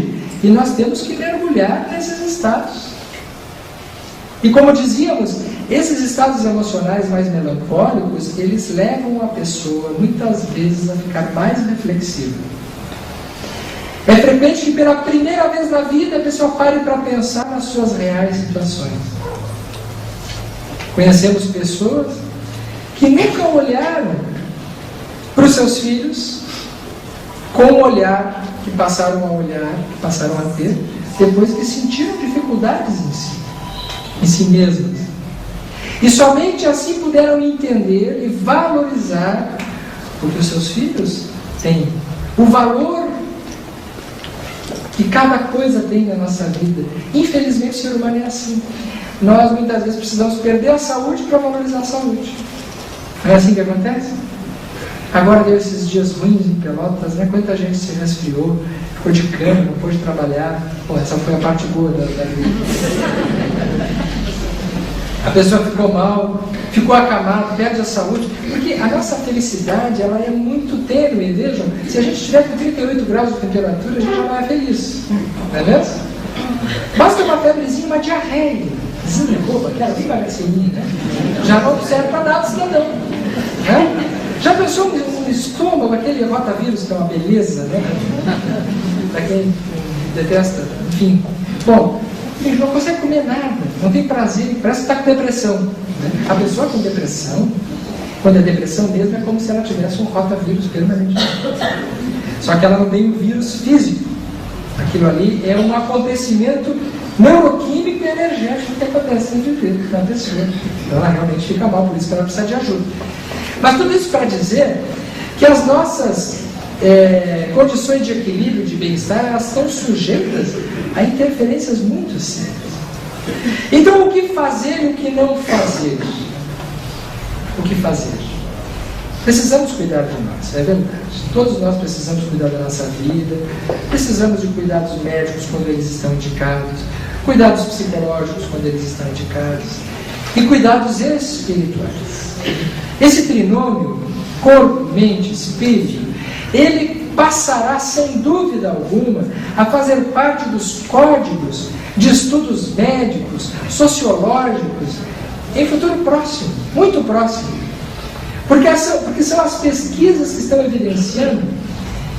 e nós temos que mergulhar nesses estados. E como dizíamos, esses estados emocionais mais melancólicos, eles levam a pessoa muitas vezes a ficar mais reflexiva. É frequente que pela primeira vez na vida a pessoa pare para pensar nas suas reais situações. Conhecemos pessoas que nunca olharam para os seus filhos com o olhar que passaram a ter, depois que sentiram dificuldades em si mesmas. E somente assim puderam entender e valorizar o que os seus filhos têm, o valor que cada coisa tem na nossa vida. Infelizmente o ser humano é assim. Nós muitas vezes precisamos perder a saúde para valorizar a saúde. Não é assim que acontece? Agora deu esses dias ruins em Pelotas, né? Quanta gente se resfriou, ficou de cama, não pôde trabalhar. Pô, essa foi a parte boa da vida. A pessoa ficou mal, ficou acamada, perde a saúde, porque a nossa felicidade ela é muito tênue, vejam. Se a gente estiver com 38 graus de temperatura, a gente já não é feliz, não é mesmo? Basta uma febrezinha, uma diarreia, boba, aquela bem bagacinha, né? Já não serve para nada cidadão, né? Já pensou no estômago, aquele rotavírus que é uma beleza, né? Para quem detesta, enfim. Bom, não consegue comer nada, não tem prazer, parece que está com depressão, né? A pessoa com depressão, quando é depressão mesmo, é como se ela tivesse um rotavírus permanentemente. Só que ela não tem o vírus físico. Aquilo ali é um acontecimento neuroquímico e energético que acontece na pessoa. Então ela realmente fica mal, por isso que ela precisa de ajuda. Mas tudo isso para dizer que as nossas condições de equilíbrio, de bem-estar, elas estão sujeitas a interferências muito sérias. Então, o que fazer e o que não fazer? O que fazer? Precisamos cuidar de nós, é verdade. Todos nós precisamos cuidar da nossa vida, precisamos de cuidados médicos quando eles estão indicados, cuidados psicológicos quando eles estão indicados, e cuidados espirituais. Esse trinômio, corpo, mente, espírito, ele passará, sem dúvida alguma, a fazer parte dos códigos de estudos médicos, sociológicos, em futuro próximo, muito próximo. Porque são as pesquisas que estão evidenciando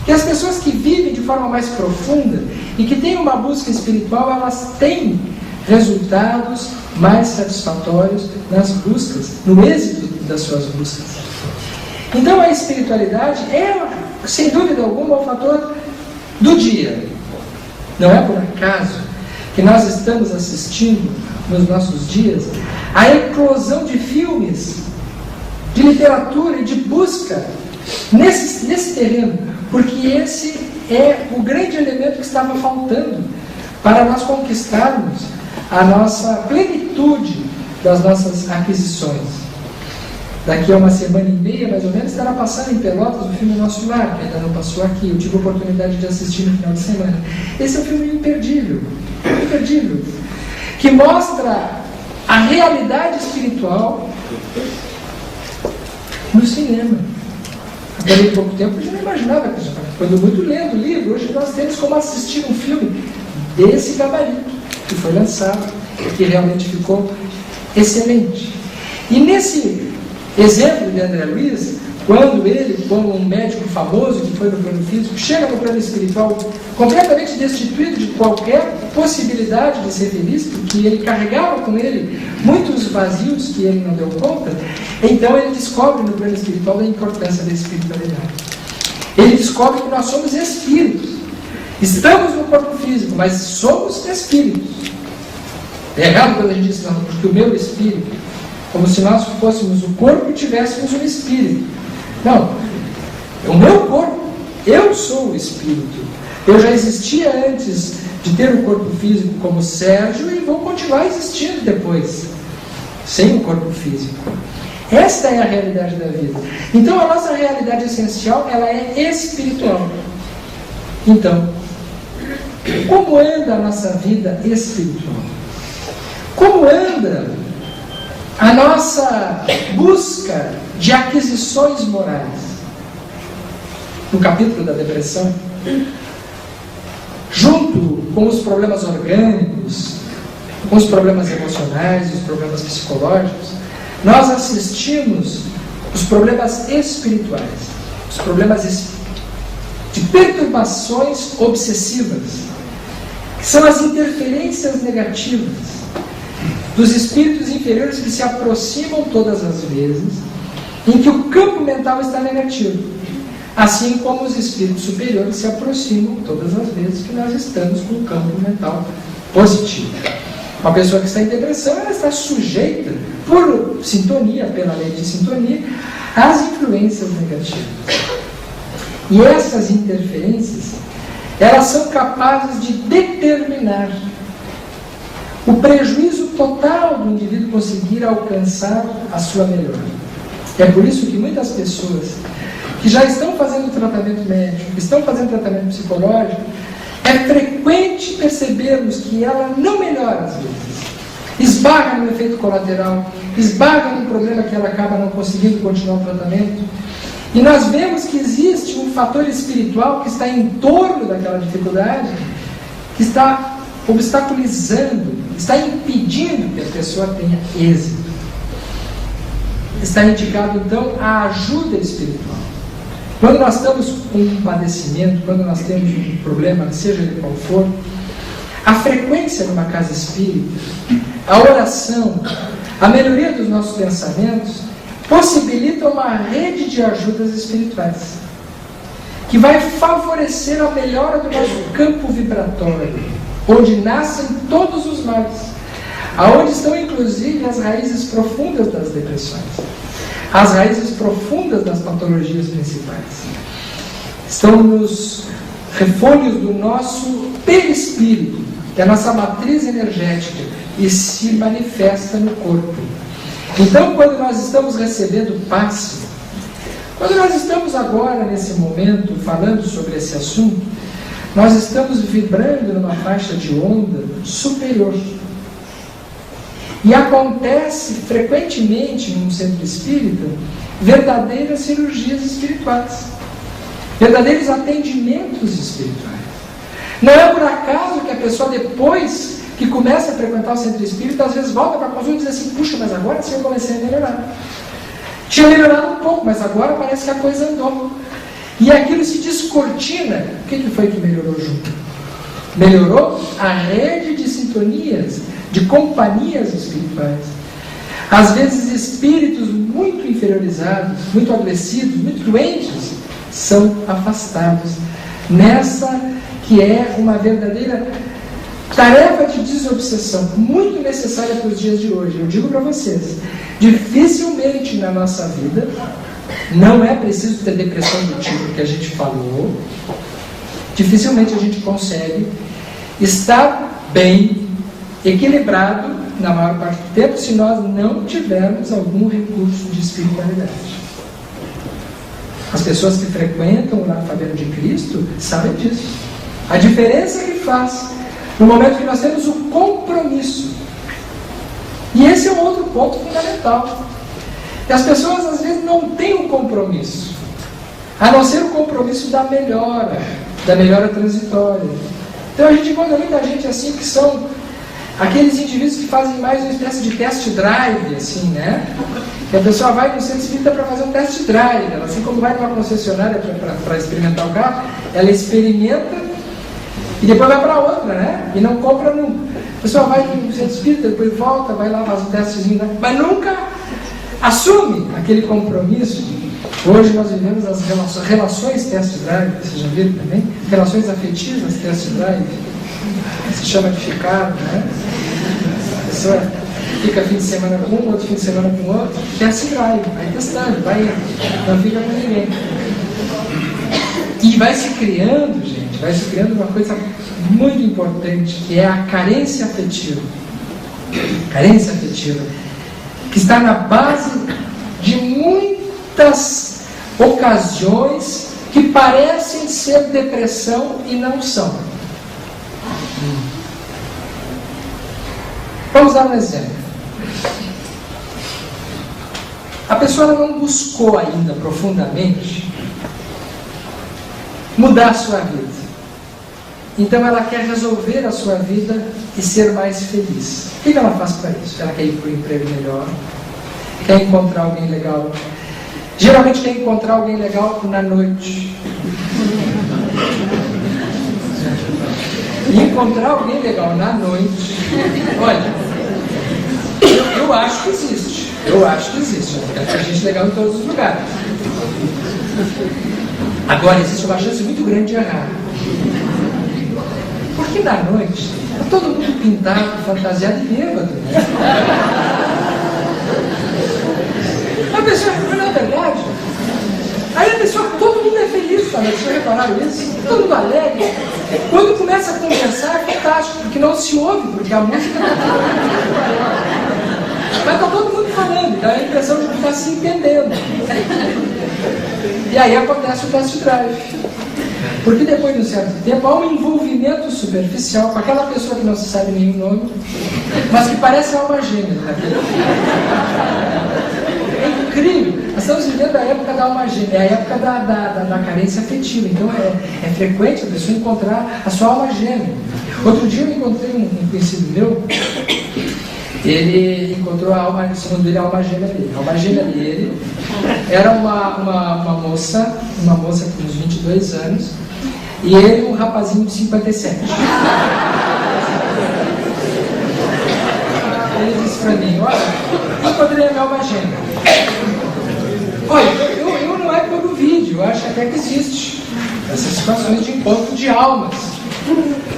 que as pessoas que vivem de forma mais profunda e que têm uma busca espiritual, elas têm resultados mais satisfatórios nas buscas, no êxito das suas buscas. Então a espiritualidade é, sem dúvida alguma, o fator do dia. Não é por acaso que nós estamos assistindo nos nossos dias a eclosão de filmes, de literatura e de busca nesse terreno, porque esse é o grande elemento que estava faltando para nós conquistarmos a nossa plenitude das nossas aquisições. Daqui a uma semana e meia, mais ou menos, estará passando em Pelotas o filme Nosso Lar, que ainda não passou aqui. Eu tive a oportunidade de assistir no final de semana. Esse é um filme imperdível. Imperdível. que mostra a realidade espiritual no cinema. Até há pouco tempo a gente não imaginava que isso quando muito lendo o livro, hoje nós temos como assistir um filme desse gabarito que foi lançado, que realmente ficou excelente. E nesse exemplo de André Luiz, quando ele, como um médico famoso que foi no plano físico, chega no plano espiritual completamente destituído de qualquer possibilidade de ser feliz, porque ele carregava com ele muitos vazios que ele não deu conta, então ele descobre no plano espiritual a importância da espiritualidade. Ele descobre que nós somos espíritos. Estamos no corpo físico, mas somos espíritos. É errado quando a gente diz, não, porque o meu espírito, como se nós fôssemos o corpo e tivéssemos um espírito. Não, o meu corpo, eu sou o espírito. Eu já existia antes de ter o corpo físico como Sérgio e vou continuar existindo depois, sem o corpo físico. Esta é a realidade da vida. Então a nossa realidade essencial, ela é espiritual. Então, como anda a nossa vida espiritual? Como anda a nossa busca de aquisições morais? No capítulo da depressão, junto com os problemas orgânicos, com os problemas emocionais, os problemas psicológicos, nós assistimos os problemas espirituais, os problemas de perturbações obsessivas, que são as interferências negativas dos espíritos inferiores que se aproximam todas as vezes em que o campo mental está negativo, assim como os espíritos superiores se aproximam todas as vezes que nós estamos com o campo mental positivo. Uma pessoa que está em depressão, ela está sujeita, por sintonia, pela lei de sintonia, às influências negativas. E essas interferências, elas são capazes de determinar o prejuízo total do indivíduo conseguir alcançar a sua melhora. É por isso que muitas pessoas que já estão fazendo tratamento médico, que estão fazendo tratamento psicológico, é frequente percebermos que ela não melhora às vezes. Esbarra no efeito colateral, esbarra num problema que ela acaba não conseguindo continuar o tratamento. E nós vemos que existe um fator espiritual que está em torno daquela dificuldade, que está obstaculizando, está impedindo que a pessoa tenha êxito. Está indicado, então, a ajuda espiritual. Quando nós estamos com um padecimento, quando nós temos um problema, seja ele qual for, a frequência numa casa espírita, a oração, a melhoria dos nossos pensamentos, possibilita uma rede de ajudas espirituais, que vai favorecer a melhora do nosso campo vibratório, onde nascem todos os males, aonde estão inclusive as raízes profundas das depressões, as raízes profundas das patologias principais. Estão nos refolhos do nosso perispírito, que é a nossa matriz energética, e se manifesta no corpo. Então, quando nós estamos recebendo passe, quando nós estamos agora, nesse momento, falando sobre esse assunto, nós estamos vibrando numa faixa de onda superior. E acontece frequentemente num centro espírita verdadeiras cirurgias espirituais, verdadeiros atendimentos espirituais. Não é por acaso que a pessoa, depois que começa a frequentar o centro espírita, às vezes volta para a consulta e diz assim: puxa, mas agora sim eu comecei a melhorar. Tinha melhorado um pouco, mas agora parece que a coisa andou. E aquilo se descortina. O que foi que melhorou junto? Melhorou a rede de sintonias, de companhias espirituais. Às vezes espíritos muito inferiorizados, muito adoecidos, muito doentes, são afastados nessa que é uma verdadeira tarefa de desobsessão, muito necessária para os dias de hoje. Eu digo para vocês, dificilmente na nossa vida, não é preciso ter depressão do tipo que a gente falou, dificilmente a gente consegue estar bem, equilibrado, na maior parte do tempo, se nós não tivermos algum recurso de espiritualidade. As pessoas que frequentam o alfabeto de Cristo sabem disso. A diferença que faz no momento que nós temos o compromisso E esse é um outro ponto fundamental. E as pessoas às vezes não têm um compromisso, a não ser o compromisso da melhora transitória. Então a gente encontra muita gente assim que são aqueles indivíduos que fazem mais uma espécie de test drive, assim, né? Que a pessoa vai no centro espírita para fazer um test drive, ela, assim como vai numa concessionária para experimentar o carro, ela experimenta e depois vai para outra, né? E não compra nunca. A pessoa vai no centro espírita, depois volta, vai lá, faz um testezinho, né? Mas nunca assume aquele compromisso. Hoje nós vivemos as relações test drive, vocês já viram também? Relações afetivas test drive. Se chama de ficar, né? A pessoa fica fim de semana com um, outro fim de semana com outro, test drive, vai testando, vai, não fica com ninguém. E vai se criando, gente, vai se criando uma coisa muito importante, que é a carência afetiva. Carência afetiva, que está na base de muitas ocasiões que parecem ser depressão e não são. Vamos dar um exemplo. A pessoa não buscou ainda profundamente mudar a sua vida. Então ela quer resolver a sua vida e ser mais feliz. O que ela faz para isso? Ela quer ir para um emprego melhor, quer encontrar alguém legal. Geralmente quer encontrar alguém legal na noite. E encontrar alguém legal na noite, olha, eu acho que existe. Eu acho que existe. Tem gente legal em todos os lugares. Agora, existe uma chance muito grande de errar. Porque na noite, tá todo mundo pintado, fantasiado e bêbado. Né? A pessoa, não é verdade? Aí a pessoa, todo mundo é feliz, sabe? Vocês repararam isso? Todo mundo alegre. Quando começa a conversar, é fantástico, porque não se ouve, porque a música está mas está todo mundo falando, dá a impressão de que está se entendendo. E aí acontece o test drive. Porque depois de um certo tempo há um envolvimento superficial com aquela pessoa que não se sabe nenhum nome, mas que parece alma gêmea. É incrível. Nós estamos vivendo a época da alma gêmea, é a época da carência afetiva. Então é frequente a pessoa encontrar a sua alma gêmea. Outro dia eu encontrei um conhecido meu, ele encontrou a alma, segundo ele, a alma gêmea dele. A alma gêmea dele era uma moça com uns 22 anos, e ele um rapazinho de 57. Ele disse para mim, olha, eu poderia minha alma gêmea. Olha, eu não é pelo vídeo, eu acho até que existe essas situações de encontro de almas.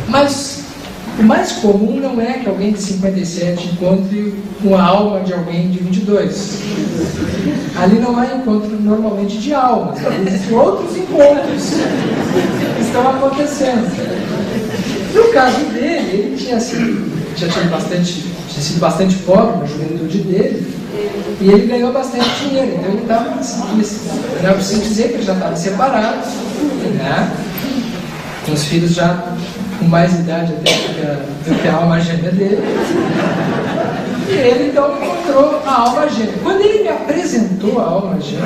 Mas o mais comum não é que alguém de 57 encontre uma alma de alguém de 22. Ali não há encontro normalmente de almas, existem outros encontros que estão acontecendo. No caso dele, ele tinha sido bastante pobre na juventude dele, e ele ganhou bastante dinheiro, então ele estava não preciso dizer que ele já estava separado, né? Com os filhos já com mais idade até do que a alma gêmea dele. E ele então encontrou a alma gêmea. Quando ele me apresentou a alma gêmea,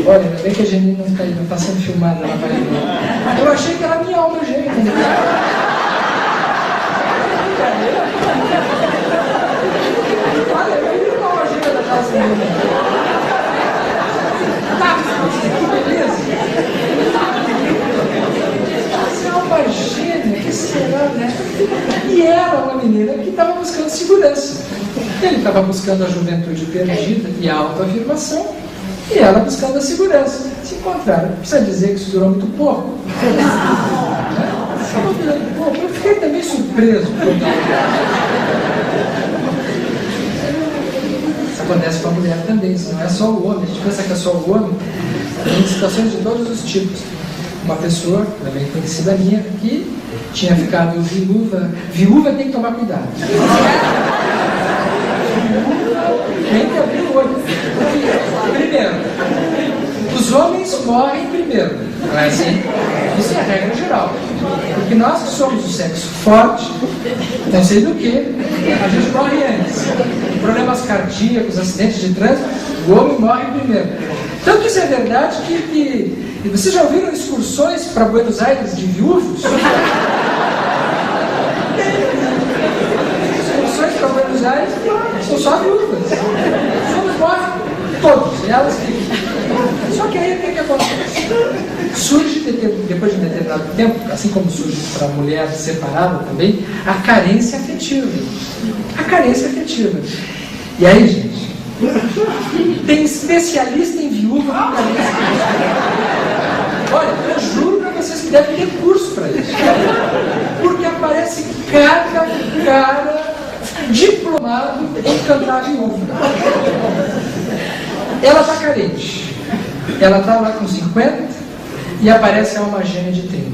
olha, ainda bem que a Janine não está sendo filmada, ela vai ver. Eu achei que era a minha alma gêmea. Olha, eu vi uma alma gêmea da casa dele. Tá, que beleza. Alma gêmea, que será, né? E era uma menina que estava buscando segurança. Ele estava buscando a juventude perdida e a autoafirmação, e ela buscando a segurança. Se encontraram. Precisa dizer que isso durou muito pouco. Eu fiquei também surpreso. Isso acontece com a mulher também, isso não é só o homem. A gente pensa que é só o homem. Tem situações de todos os tipos. Uma pessoa, também conhecida minha, que tinha ficado viúva. Viúva tem que tomar cuidado. Tem que abrir o olho. Primeiro, Os homens morrem primeiro, não é assim? Isso é a regra geral. Porque nós que somos o sexo forte, não sei do que, a gente morre antes. Problemas cardíacos, acidentes de trânsito, o homem morre primeiro. Tanto isso é verdade que vocês já ouviram excursões para Buenos Aires de viúvos? Excursões para Buenos Aires são só viúvas. Os homens morrem todos, elas ficam. Só que aí o que acontece? Surge, depois de um determinado tempo, assim como surge para a mulher separada também, a carência afetiva. A carência afetiva. E aí, gente, tem especialista em viúva com carência afetiva. Olha, eu juro para vocês que devem ter curso para isso. Porque aparece cada cara diplomado em cantar viúva. Ela está carente. Ela está lá com 50 e aparece a alma gêmea de 30.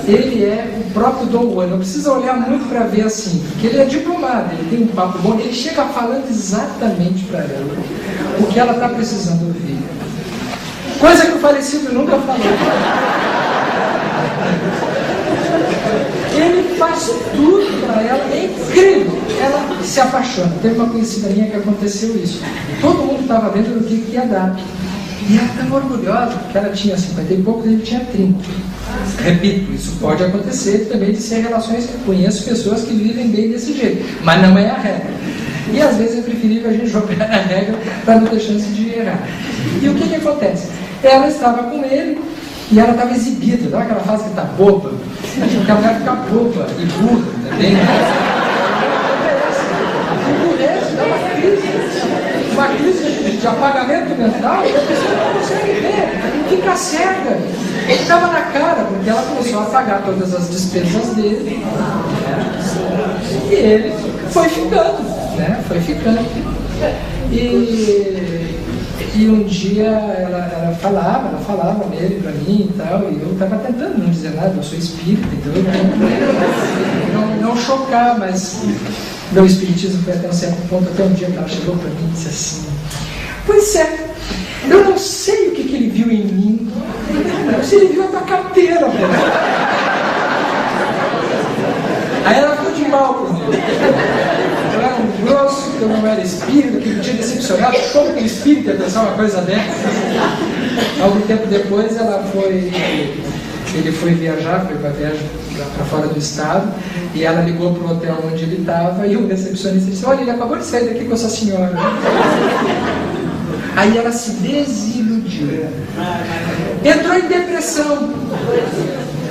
Ele é o próprio Dom Juan. Não precisa olhar muito para ver assim, porque ele é diplomado, ele tem um papo bom, ele chega falando exatamente para ela o que ela está precisando ouvir. Coisa que o falecido nunca falou. Ele faz tudo para ela, é incrível. Ela se apaixona. Teve uma conhecida minha que aconteceu isso. Todo mundo estava vendo do que ia dar. E ela estava orgulhosa, porque ela tinha 50 e poucos e ele tinha 30. Repito, isso pode acontecer também de ser relações. Eu conheço pessoas que vivem bem desse jeito, mas não é a regra. E às vezes é preferível a gente jogar na regra para não ter chance de errar. E o que acontece? Ela estava com ele e ela estava exibida, não é aquela fase que está boba, porque ela vai ficar boba e burra também. Emburrece, dá uma crise de apagamento mental, e a pessoa não consegue ver, fica cega. Ele estava na cara, porque ela começou a pagar todas as despesas dele, e ele foi ficando, né? Foi ficando. E um dia ela falava nele pra mim e tal, e eu estava tentando não dizer nada, eu sou espírita, então não chocar, mas meu espiritismo foi até um certo ponto, até um dia que ela chegou pra mim e disse assim: pois é, eu não sei o que ele viu em mim, se ele viu a tua carteira, pô. Aí ela ficou de mal comigo. Eu era um grosso, que eu não era espírita, que me tinha decepcionado. Como que o espírita ia pensar uma coisa dessa? Algum tempo depois ele foi viajar, foi para viagem para fora do estado, e ela ligou para o hotel onde ele estava, e o recepcionista disse: olha, ele acabou de sair daqui com essa senhora. Aí ela se desiludiu. Entrou em depressão.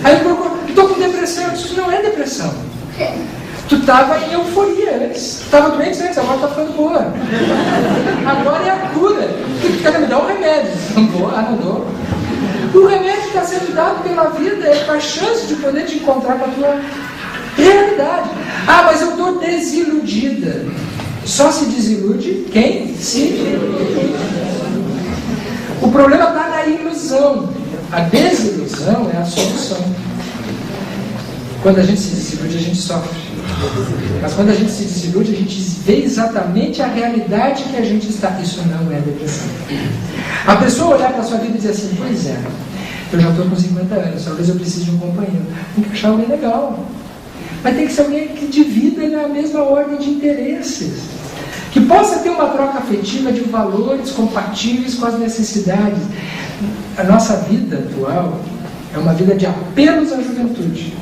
Aí eu procurou: estou com depressão. Eu disse: não é depressão. Tu estava em euforia antes. Tu estava doente antes, agora está ficando boa. Agora é a cura. Tu quer me dar um remédio? Não vou, não dou. O remédio está sendo dado pela vida, é com a chance de poder te encontrar com a tua realidade. Mas eu estou desiludida. Só se desilude quem se ilude. O problema está na ilusão. A desilusão é a solução. Quando a gente se desilude, a gente sofre. Mas quando a gente se desilude, a gente vê exatamente a realidade que a gente está. Isso não é depressão. A pessoa olhar para a sua vida e dizer assim: pois é, eu já estou com 50 anos, talvez eu precise de um companheiro. Tem que achar alguém legal. Mas tem que ser alguém que divida na mesma ordem de interesses, que possa ter uma troca afetiva de valores compatíveis com as necessidades. A nossa vida atual é uma vida de apelos à juventude.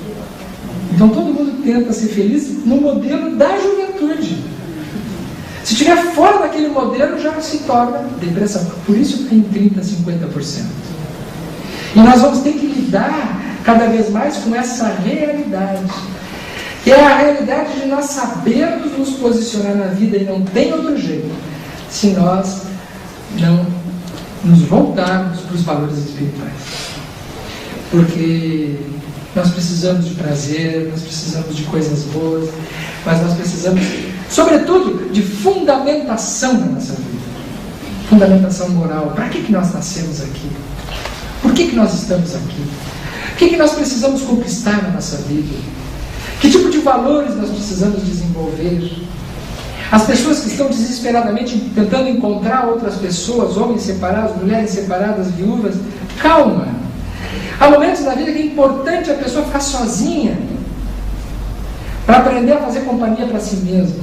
Então todo mundo tenta ser feliz no modelo da juventude. Se estiver fora daquele modelo, já se torna depressão. Por isso tem 30%, 50%. E nós vamos ter que lidar cada vez mais com essa realidade. Que é a realidade de nós sabermos nos posicionar na vida, e não tem outro jeito, se nós não nos voltarmos para os valores espirituais. Porque nós precisamos de prazer, nós precisamos de coisas boas, mas nós precisamos, sobretudo, de fundamentação na nossa vida. Fundamentação moral. Para que nós nascemos aqui? Por que nós estamos aqui? O que nós precisamos conquistar na nossa vida? Que tipo de valores nós precisamos desenvolver? As pessoas que estão desesperadamente tentando encontrar outras pessoas, homens separados, mulheres separadas, viúvas, calma. Há momentos na vida que é importante a pessoa ficar sozinha para aprender a fazer companhia para si mesmo.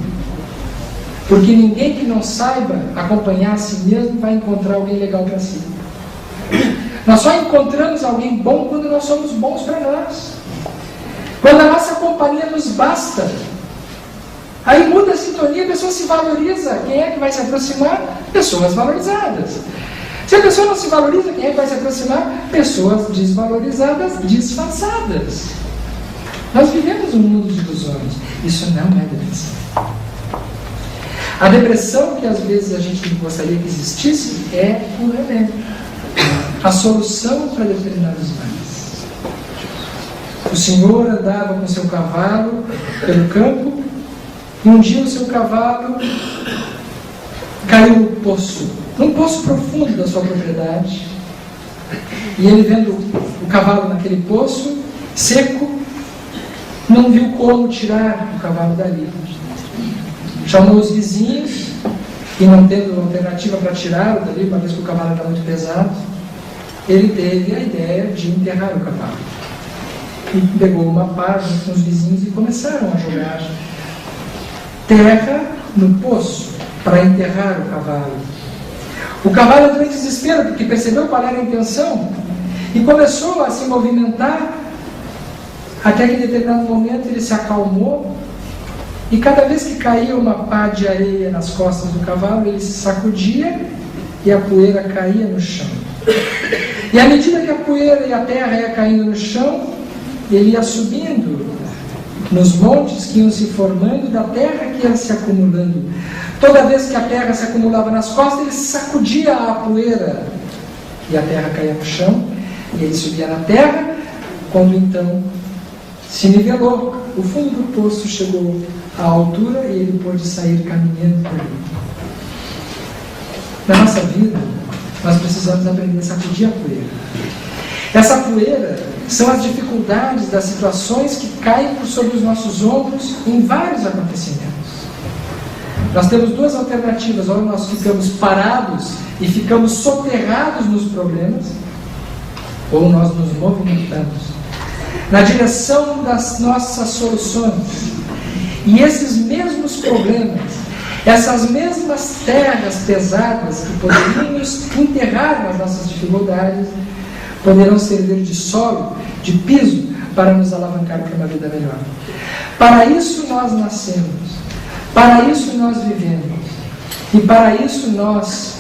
Porque ninguém que não saiba acompanhar a si mesmo vai encontrar alguém legal para si. Nós só encontramos alguém bom quando nós somos bons para nós. Quando a nossa companhia nos basta. Aí muda a sintonia, a pessoa se valoriza. Quem é que vai se aproximar? Pessoas valorizadas. Se a pessoa não se valoriza, quem é que vai se aproximar? Pessoas desvalorizadas, disfarçadas. Nós vivemos um mundo de ilusões. Isso não é depressão. A depressão que às vezes a gente gostaria que existisse é um remédio. A solução para determinados males. O Senhor andava com seu cavalo pelo campo e um dia o seu cavalo caiu no poço, num poço profundo da sua propriedade. E ele, vendo o cavalo naquele poço seco, não viu como tirar o cavalo dali. Chamou os vizinhos e, não tendo alternativa para tirá-lo dali, uma vez que o cavalo era muito pesado, ele teve a ideia de enterrar o cavalo. E pegou uma pá junto com os vizinhos e começaram a jogar terra no poço para enterrar o cavalo. O cavalo entrou em desespero porque percebeu qual era a intenção e começou a se movimentar até que em determinado momento ele se acalmou e cada vez que caía uma pá de areia nas costas do cavalo, ele se sacudia e a poeira caía no chão. E à medida que a poeira e a terra ia caindo no chão, ele ia subindo nos montes que iam se formando da terra que ia se acumulando. Toda vez que a terra se acumulava nas costas, ele sacudia a poeira e a terra caía no chão, e ele subia na terra, quando então se nivelou. O fundo do poço chegou à altura e ele pôde sair caminhando por ali. Na nossa vida, nós precisamos aprender a sacudir a poeira. Essa poeira são as dificuldades das situações que caem por sobre os nossos ombros em vários acontecimentos. Nós temos duas alternativas: ou nós ficamos parados e ficamos soterrados nos problemas, ou nós nos movimentamos na direção das nossas soluções. E esses mesmos problemas, essas mesmas terras pesadas que poderíamos enterrar nas nossas dificuldades, poderão servir de solo, de piso, para nos alavancar para uma vida melhor. Para isso nós nascemos, para isso nós vivemos, e para isso nós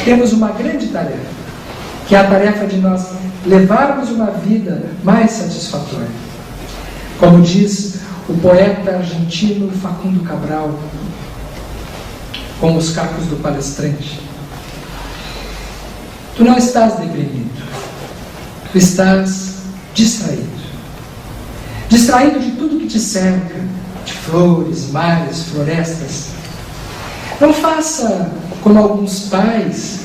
temos uma grande tarefa, que é a tarefa de nós levarmos uma vida mais satisfatória. Como diz o poeta argentino Facundo Cabral, com os cacos do palestrante: tu não estás deprimido, tu estás distraído. Distraído de tudo que te cerca, de flores, mares, florestas. Não faça como alguns pais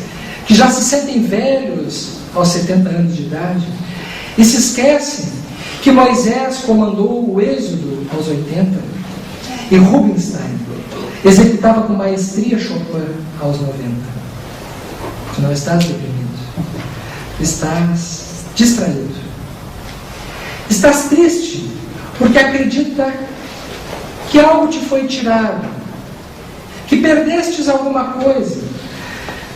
que já se sentem velhos aos 70 anos de idade e se esquecem que Moisés comandou o êxodo aos 80 e Rubinstein executava com maestria Chopin aos 90. Tu não estás deprimido, estás distraído. Estás triste porque acredita que algo te foi tirado, que perdestes alguma coisa,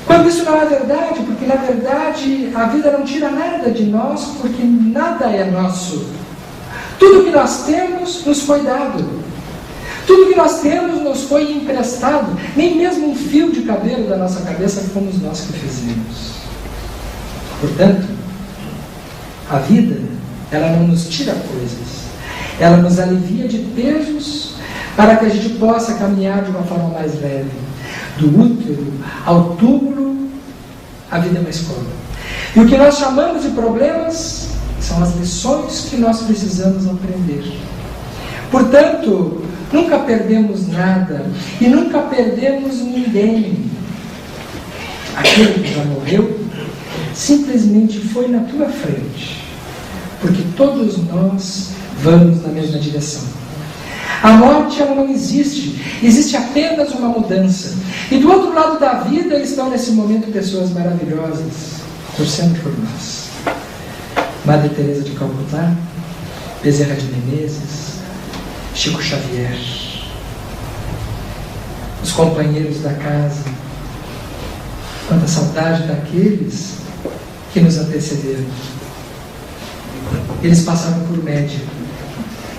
quando isso não é verdade, porque na verdade a vida não tira nada de nós, porque nada é nosso. Tudo que nós temos nos foi dado, tudo que nós temos nos foi emprestado. Nem mesmo um fio de cabelo da nossa cabeça fomos nós que fizemos. Portanto, a vida, ela não nos tira coisas, ela nos alivia de pesos para que a gente possa caminhar de uma forma mais leve. Do útero ao túmulo, a vida é uma escola. E o que nós chamamos de problemas são as lições que nós precisamos aprender. Portanto, nunca perdemos nada e nunca perdemos ninguém. Aquele que já morreu simplesmente foi na tua frente, porque todos nós vamos na mesma direção. A morte, ela não existe. Existe apenas uma mudança. E do outro lado da vida estão nesse momento pessoas maravilhosas, torcendo por nós. Madre Teresa de Calcutá, Bezerra de Menezes, Chico Xavier, os companheiros da casa. Quanta saudade daqueles que nos antecederam. Eles passaram por média,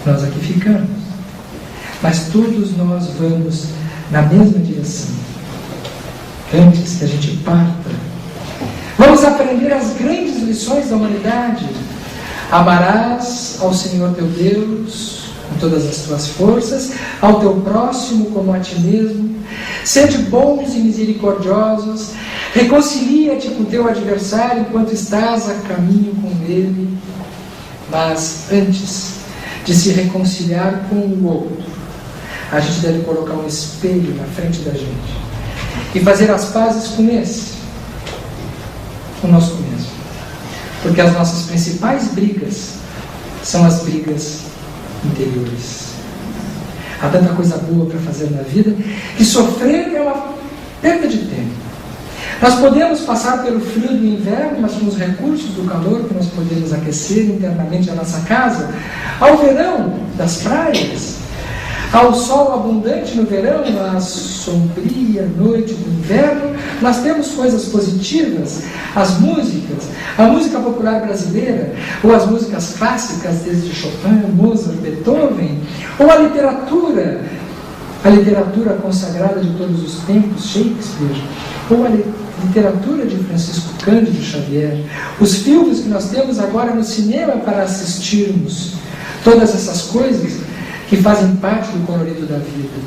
nós aqui ficamos, mas todos nós vamos na mesma direção. Antes que a gente parta, vamos aprender as grandes lições da humanidade. Amarás ao Senhor teu Deus com todas as tuas forças, ao teu próximo como a ti mesmo. Sede bons e misericordiosos, reconcilia-te com teu adversário enquanto estás a caminho com ele. Mas antes de se reconciliar com o outro, a gente deve colocar um espelho na frente da gente e fazer as pazes com esse, conosco mesmo. Porque as nossas principais brigas são as brigas interiores. Há tanta coisa boa para fazer na vida que sofrer é uma perda de tempo. Nós podemos passar pelo frio do inverno, mas com os recursos do calor que nós podemos aquecer internamente a nossa casa, ao verão das praias, ao sol abundante no verão, à sombria noite do inverno, nós temos coisas positivas. As músicas, a música popular brasileira, ou as músicas clássicas desde Chopin, Mozart, Beethoven, ou a literatura consagrada de todos os tempos, Shakespeare, ou a literatura de Francisco Cândido Xavier, os filmes que nós temos agora no cinema para assistirmos, todas essas coisas que fazem parte do colorido da vida.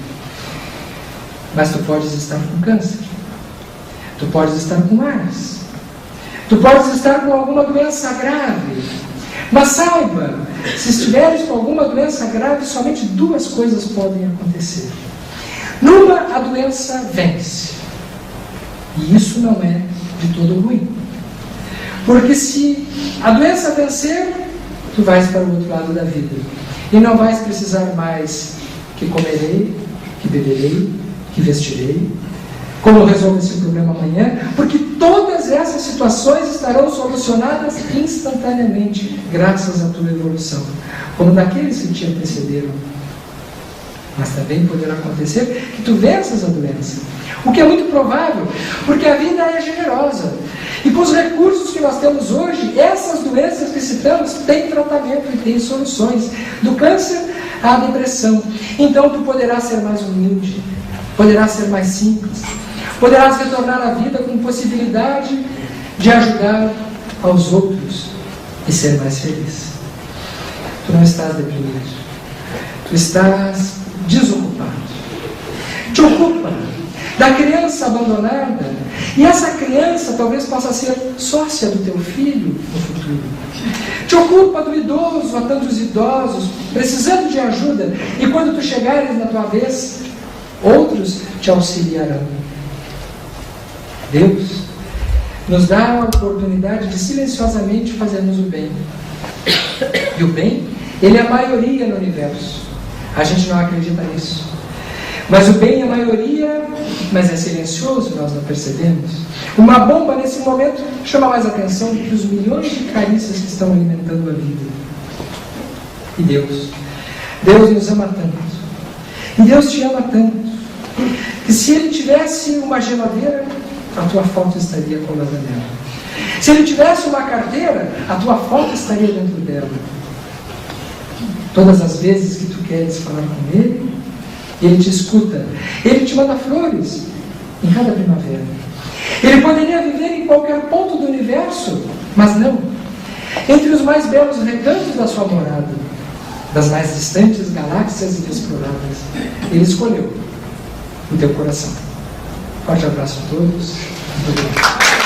Mas tu podes estar com câncer, tu podes estar com AIDS, tu podes estar com alguma doença grave, mas saiba, se estiveres com alguma doença grave, somente duas coisas podem acontecer. Numa, a doença vence, e isso não é de todo ruim, porque se a doença vencer, tu vais para o outro lado da vida e não vais precisar mais que comerei, que beberei, que vestirei, como resolvo esse problema amanhã, porque todas essas situações estarão solucionadas instantaneamente, graças à tua evolução, como daqueles que te antecederam. Mas também poderá acontecer que tu venças a doença, o que é muito provável, porque a vida é generosa. E com os recursos que nós temos hoje, essas doenças que citamos têm tratamento e têm soluções, do câncer à depressão. Então tu poderás ser mais humilde, poderás ser mais simples, poderás retornar à vida com possibilidade de ajudar aos outros e ser mais feliz. Tu não estás deprimido, tu estás desocupado. Te ocupa da criança abandonada, e essa criança talvez possa ser sócia do teu filho no futuro. Te ocupa do idoso, há tantos idosos precisando de ajuda, e quando tu chegares na tua vez, outros te auxiliarão. Deus nos dá a oportunidade de silenciosamente fazermos o bem. E o bem, ele é a maioria no universo. A gente não acredita nisso. Mas o bem é a maioria, mas é silencioso, nós não percebemos. Uma bomba nesse momento chama mais atenção do que os milhões de carícias que estão alimentando a vida. E Deus nos ama tanto. E Deus te ama tanto, que se Ele tivesse uma geladeira, a tua foto estaria colada nela. Se Ele tivesse uma carteira, a tua foto estaria dentro dela. Todas as vezes que tu queres falar com Ele, Ele te escuta. Ele te manda flores em cada primavera. Ele poderia viver em qualquer ponto do universo, mas não. Entre os mais belos recantos da sua morada, das mais distantes galáxias inexploradas, Ele escolheu o teu coração. Forte abraço a todos. Muito obrigado.